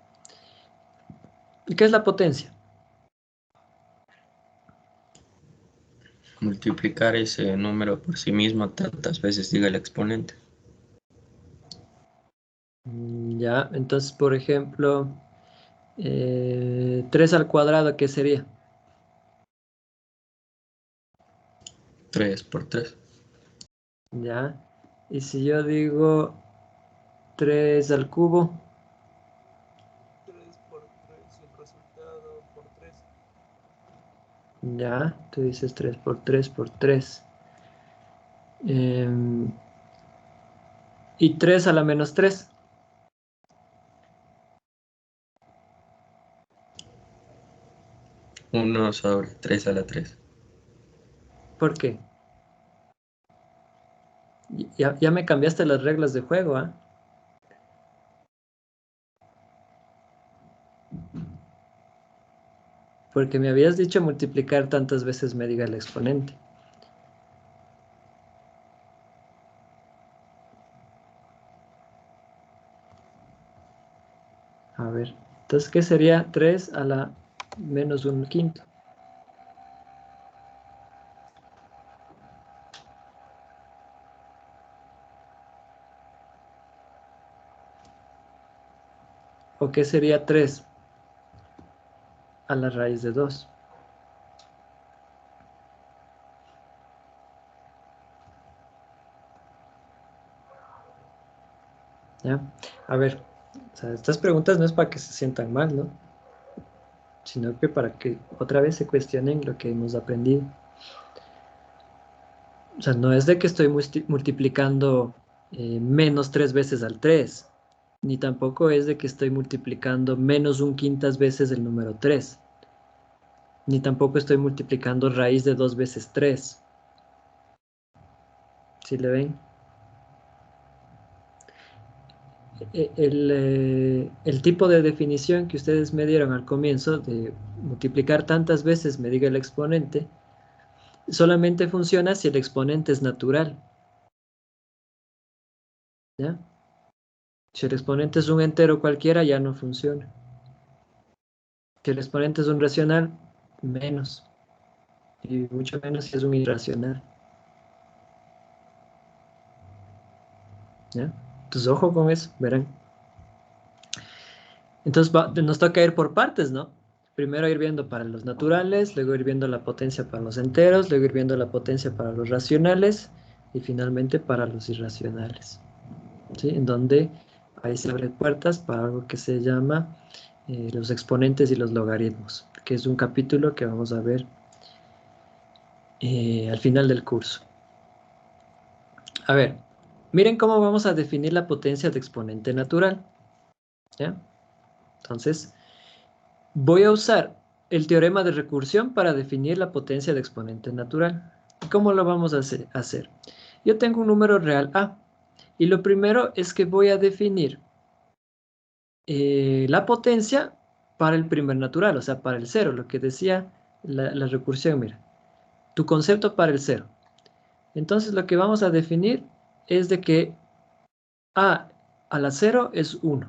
¿Qué es la potencia? Multiplicar ese número por sí mismo tantas veces diga el exponente. Ya, entonces, por ejemplo, 3 al cuadrado, ¿qué sería? 3 por 3. Ya, y si yo digo 3 al cubo, 3 por 3, el resultado por 3. ya, tú dices 3 por 3 por 3. Y 3 a la menos 3. 1 sobre 3 a la 3. ¿Por qué? Ya me cambiaste las reglas de juego, ¿ah? Porque me habías dicho multiplicar tantas veces me diga el exponente. A ver, entonces, ¿qué sería 3 a la menos 1/5? ¿O qué sería 3 a la raíz de 2? ¿Ya? A ver, o sea, estas preguntas no es para que se sientan mal, ¿no? Sino que para que otra vez se cuestionen lo que hemos aprendido. O sea, no es de que estoy multiplicando menos 3 veces al 3, ni tampoco es de que estoy multiplicando menos 1/5 veces el número 3, ni tampoco estoy multiplicando raíz de 2 veces 3. ¿Sí le ven? El tipo de definición que ustedes me dieron al comienzo de multiplicar tantas veces me diga el exponente, solamente funciona si el exponente es natural. ¿Ya? Si el exponente es un entero cualquiera, ya no funciona. Si el exponente es un racional, menos. Y mucho menos si es un irracional. ¿Ya? Entonces, ojo con eso, verán. Entonces, nos toca ir por partes, ¿no? Primero ir viendo para los naturales, luego ir viendo la potencia para los enteros, luego ir viendo la potencia para los racionales y finalmente para los irracionales. ¿Sí? En donde ahí se abren puertas para algo que se llama los exponentes y los logaritmos, que es un capítulo que vamos a ver al final del curso. A ver, miren cómo vamos a definir la potencia de exponente natural. ¿Ya? Entonces, voy a usar el teorema de recursión para definir la potencia de exponente natural. ¿Cómo lo vamos a hacer? Yo tengo un número real A. Y lo primero es que voy a definir la potencia para el primer natural, o sea, para el cero, lo que decía la recursión, mira. Tu concepto para el cero. Entonces lo que vamos a definir es de que A a la 0 es 1.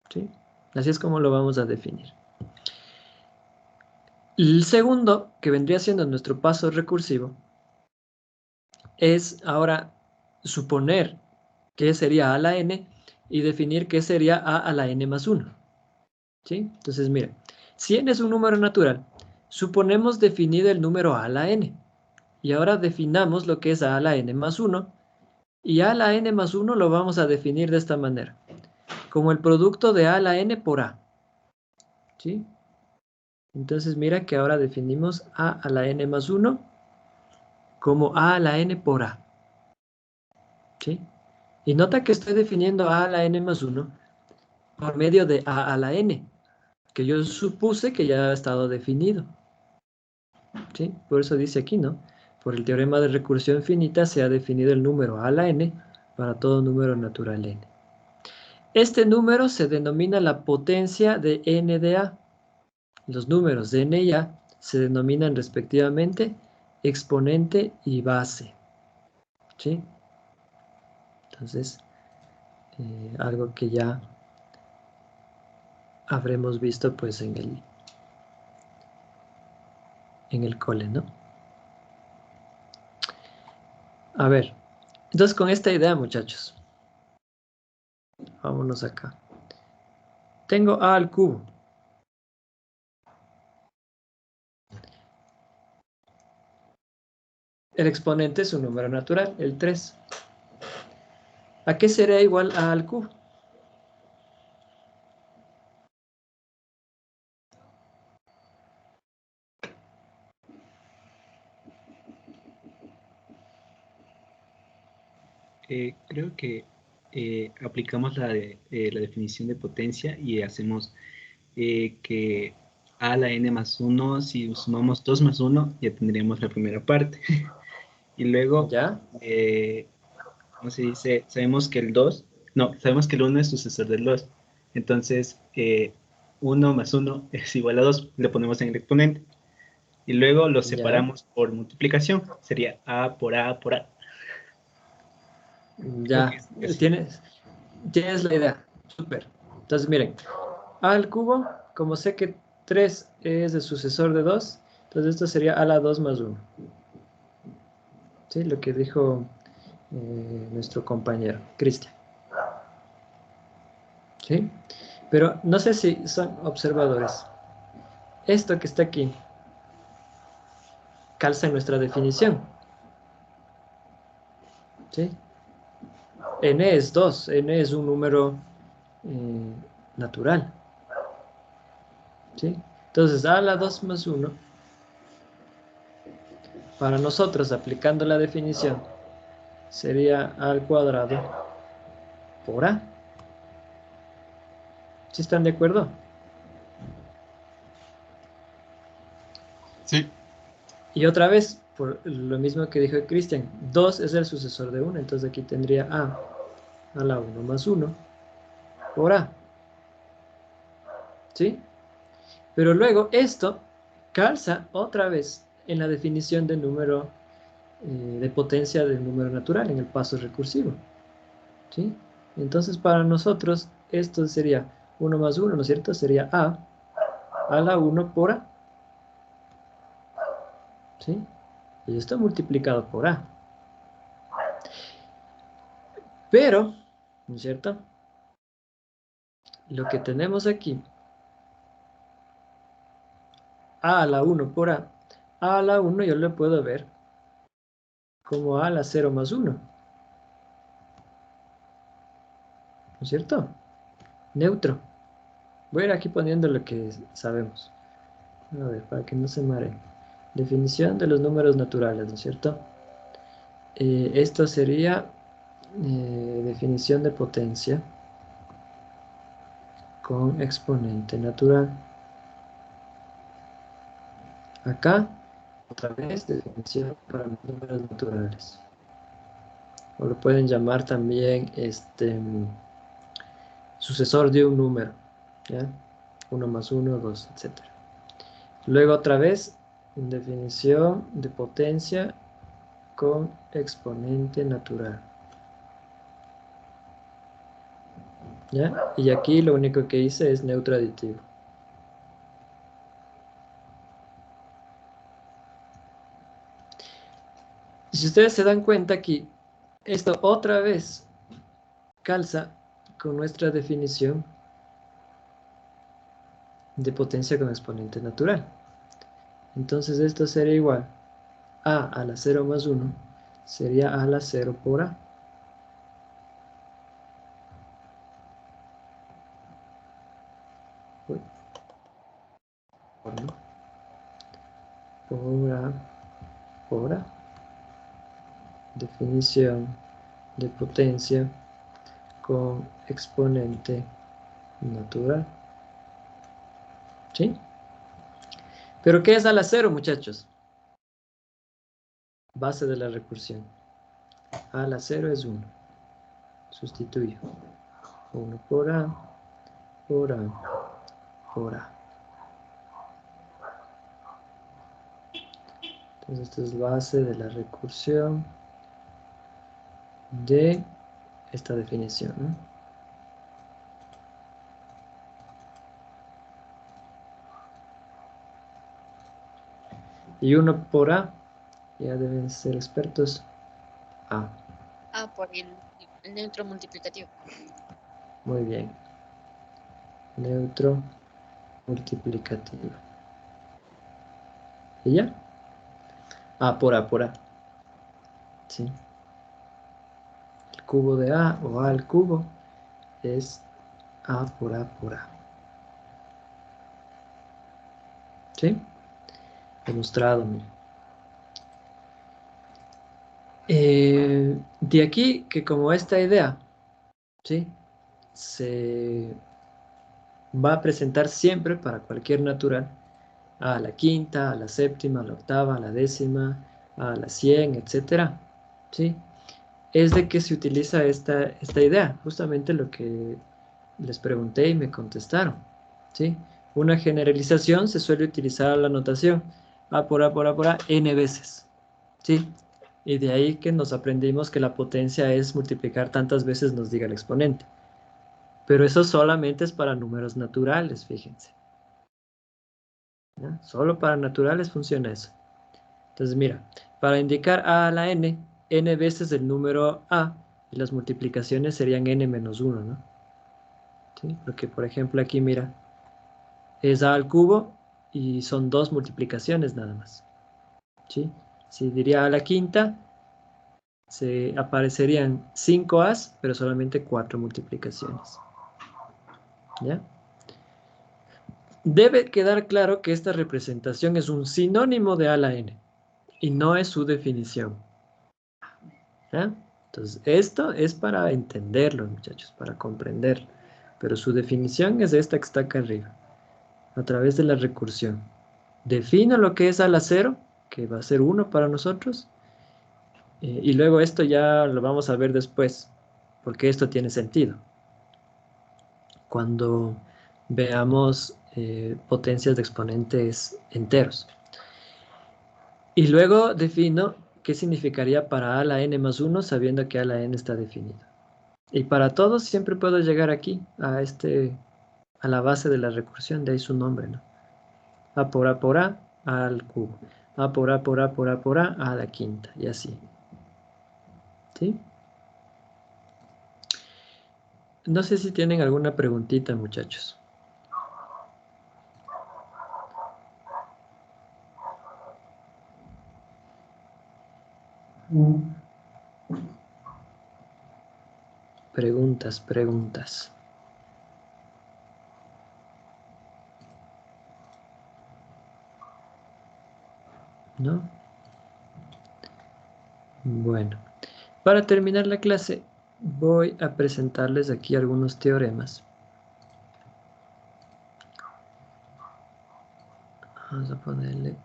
¿Sí? Así es como lo vamos a definir. El segundo, que vendría siendo nuestro paso recursivo, es ahora suponer qué sería a a la n y definir qué sería a la n más 1. ¿Sí? Entonces, miren, si n es un número natural, suponemos definido el número a la n. Y ahora definamos lo que es a la n más 1. Y a la n más 1 lo vamos a definir de esta manera, como el producto de a la n por a. ¿Sí? Entonces mira que ahora definimos a la n más 1 como a la n por a. ¿Sí? Y nota que estoy definiendo a la n más 1 por medio de a la n, que yo supuse que ya ha estado definido. ¿Sí? Por eso dice aquí, ¿no? Por el teorema de recursión finita se ha definido el número a la n para todo número natural n. Este número se denomina la potencia de n de a. Los números de n y a se denominan respectivamente exponente y base. ¿Sí? Entonces, algo que ya habremos visto pues en el cole, ¿no? A ver, entonces con esta idea, muchachos, vámonos acá. Tengo a al cubo. El exponente es un número natural, el 3. ¿A qué sería igual a al cubo? Creo que aplicamos la definición de potencia y hacemos que a a la n más 1, si sumamos 2 más 1, ya tendríamos la primera parte. Y luego, ¿Ya? ¿cómo se dice? Sabemos que el 1 es sucesor del 2. Entonces, 1 más 1 es igual a 2, lo ponemos en el exponente. Y luego lo ¿Ya? separamos por multiplicación, sería a por a por a. Creo que Ya, es así. tienes la idea. Súper. Entonces, miren, a al cubo, como sé que 3 es el sucesor de 2, entonces esto sería a la 2 más 1. ¿Sí? Lo que dijo nuestro compañero, Cristian. ¿Sí? Pero no sé si son observadores. Esto que está aquí calza en nuestra definición. ¿Sí? N es 2, N es un número natural. ¿Sí? Entonces, a la 2 más 1, para nosotros, aplicando la definición, sería a al cuadrado por a. ¿Sí están de acuerdo? Sí. Y otra vez, por lo mismo que dijo Cristian, 2 es el sucesor de 1, entonces aquí tendría a la 1 más 1 por a. ¿Sí? Pero luego esto calza otra vez en la definición de número de potencia del número natural en el paso recursivo. ¿Sí? Entonces para nosotros esto sería 1 más 1, ¿no es cierto? Sería a la 1 por a. ¿Sí? Y esto multiplicado por a. Pero, ¿no es cierto? Lo que tenemos aquí, a la 1 por a la 1 yo lo puedo ver como a la 0 más 1. ¿No es cierto? Neutro. Voy a ir aquí poniendo lo que sabemos. A ver, para que no se mareen. Definición de los números naturales, ¿no es cierto? Esto sería definición de potencia con exponente natural. Acá otra vez, definición para los números naturales. O lo pueden llamar también sucesor de un número, ¿ya? 1 más 1, 2, etc. Luego otra vez, definición de potencia con exponente natural. ¿Ya? Y aquí lo único que hice es neutro aditivo. Y si ustedes se dan cuenta aquí, esto otra vez calza con nuestra definición de potencia con exponente natural. Entonces esto sería igual a la 0 más 1, sería a la 0 por a. Uy. Por a. Definición de potencia con exponente natural. ¿Sí? ¿Pero qué es a la 0, muchachos? Base de la recursión. A la 0 es 1. Sustituyo. 1 por a, por a, por a. Entonces esta es base de la recursión de esta definición, ¿no? Y 1 por a, ya deben ser expertos, a. Ah, por el neutro multiplicativo. Muy bien. Neutro multiplicativo. ¿Y ya? A por a por a. ¿Sí? El cubo de a o a al cubo es a por a por a. ¿Sí? Demostrado, miren. De aquí que como esta idea, ¿sí? Se va a presentar siempre para cualquier natural, a la quinta, a la séptima, a la octava, a la décima, a la 100, etcétera, ¿sí? Es de que se utiliza esta idea, justamente lo que les pregunté y me contestaron, ¿sí? Una generalización se suele utilizar la notación a por a por a por a n veces, ¿sí? Y de ahí que nos aprendimos que la potencia es multiplicar tantas veces nos diga el exponente. Pero eso solamente es para números naturales, fíjense. ¿Ya? Solo para naturales funciona eso. Entonces, mira, para indicar a la n, n veces el número a, y las multiplicaciones serían n menos 1, ¿no? ¿Sí? Porque, por ejemplo, aquí, mira, es a al cubo y son 2 multiplicaciones nada más. ¿Sí? Si diría a la quinta, se aparecerían 5 a's, pero solamente 4 multiplicaciones. ¿Ya? Debe quedar claro que esta representación es un sinónimo de a la n y no es su definición. ¿Ya? Entonces, esto es para entenderlo, muchachos, para comprenderlo. Pero su definición es esta que está acá arriba, a través de la recursión. Defino lo que es a la 0, que va a ser 1 para nosotros, y luego esto ya lo vamos a ver después, porque esto tiene sentido. Cuando veamos potencias de exponentes enteros. Y luego defino qué significaría para a la n más 1 sabiendo que a la n está definido. Y para todos siempre puedo llegar aquí, a la base de la recursión, de ahí su nombre, ¿no? A por a al cubo. A por a por a por a por a la quinta, y así. ¿Sí? No sé si tienen alguna preguntita, muchachos. Preguntas, preguntas. ¿No? Bueno, para terminar la clase voy a presentarles aquí algunos teoremas. Vamos a ponerle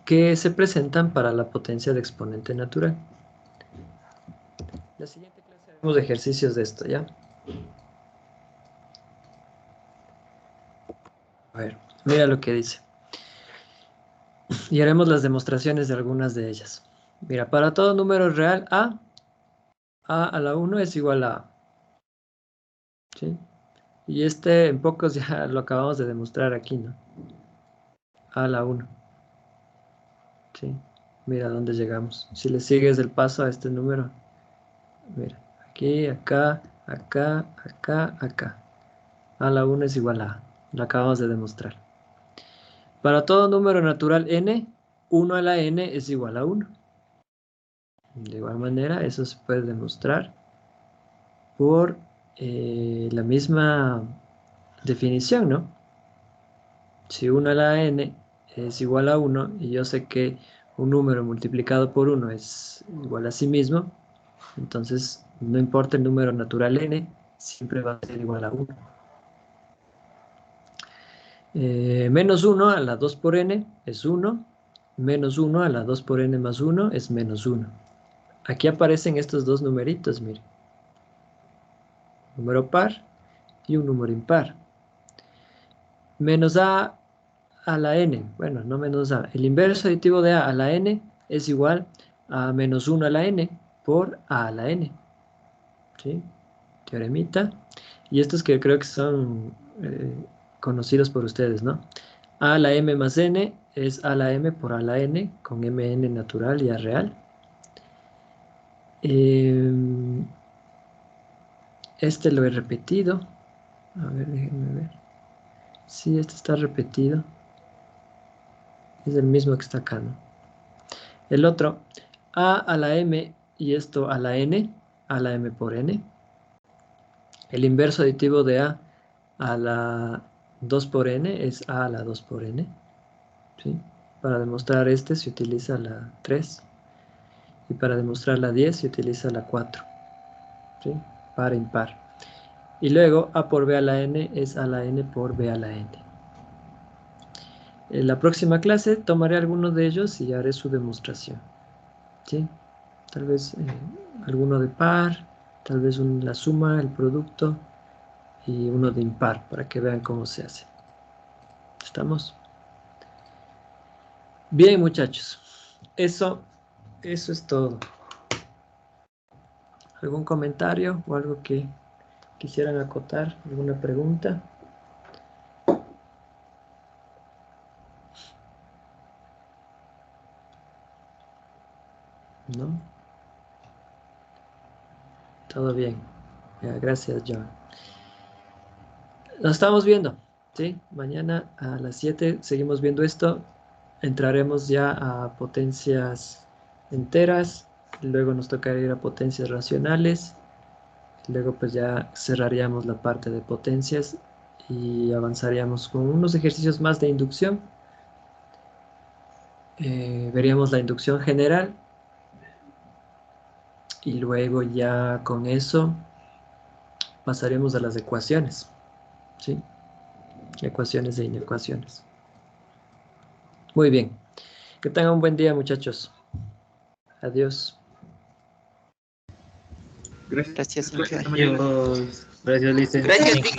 que se presentan para la potencia de exponente natural. La siguiente clase haremos ejercicios de esto, ¿ya? A ver, mira lo que dice. Y haremos las demostraciones de algunas de ellas. Mira, para todo número real a la 1 es igual a A. ¿Sí? Y este en pocos ya lo acabamos de demostrar aquí, ¿no? A la 1. ¿Sí? Mira dónde llegamos. Si le sigues el paso a este número, mira, aquí, acá, acá, acá, acá. A la 1 es igual a A. Lo acabamos de demostrar. Para todo número natural n, 1 a la n es igual a 1. De igual manera, eso se puede demostrar por la misma definición, ¿no? Si 1 a la n es igual a 1 y yo sé que un número multiplicado por 1 es igual a sí mismo, entonces no importa el número natural n, siempre va a ser igual a 1. Menos 1 a la 2 por n es 1, menos 1 a la 2 por n más 1 es menos 1. Aquí aparecen estos dos numeritos, miren. Número par y un número impar. Menos a la n, bueno, no menos a, el inverso aditivo de a la n es igual a menos 1 a la n por a la n. ¿Sí? Teoremita. Y estos que creo que son conocidos por ustedes, ¿no? A a la m más n es a la m por a la n con mn natural y a real. Este lo he repetido. A ver, déjenme ver. Sí, este está repetido. Es el mismo que está acá, ¿no? El otro, a la m y esto a la n por n. El inverso aditivo de a la 2 por n es a la 2 por n. ¿Sí? Para demostrar este se utiliza la 3. Y para demostrar la 10 se utiliza la 4. ¿Sí? Par e impar. Y luego a por b a la n es a la n por b a la n. En la próxima clase tomaré alguno de ellos y haré su demostración. ¿Sí? Tal vez alguno de par, tal vez la suma, el producto y uno de impar para que vean cómo se hace. ¿Estamos? Bien, muchachos. Eso es todo. ¿Algún comentario o algo que quisieran acotar? ¿Alguna pregunta? ¿No? Todo bien. Ya, gracias, John. Nos estamos viendo, ¿sí? Mañana a las 7 seguimos viendo esto. Entraremos ya a potencias enteras. Luego nos tocará ir a potencias racionales. Luego pues ya cerraríamos la parte de potencias y avanzaríamos con unos ejercicios más de inducción. Veríamos la inducción general. Y luego ya con eso pasaremos a las ecuaciones, ¿sí? Ecuaciones e inecuaciones. Muy bien. Que tengan un buen día, muchachos. Adiós. Gracias, Gracias, Lice. Gracias,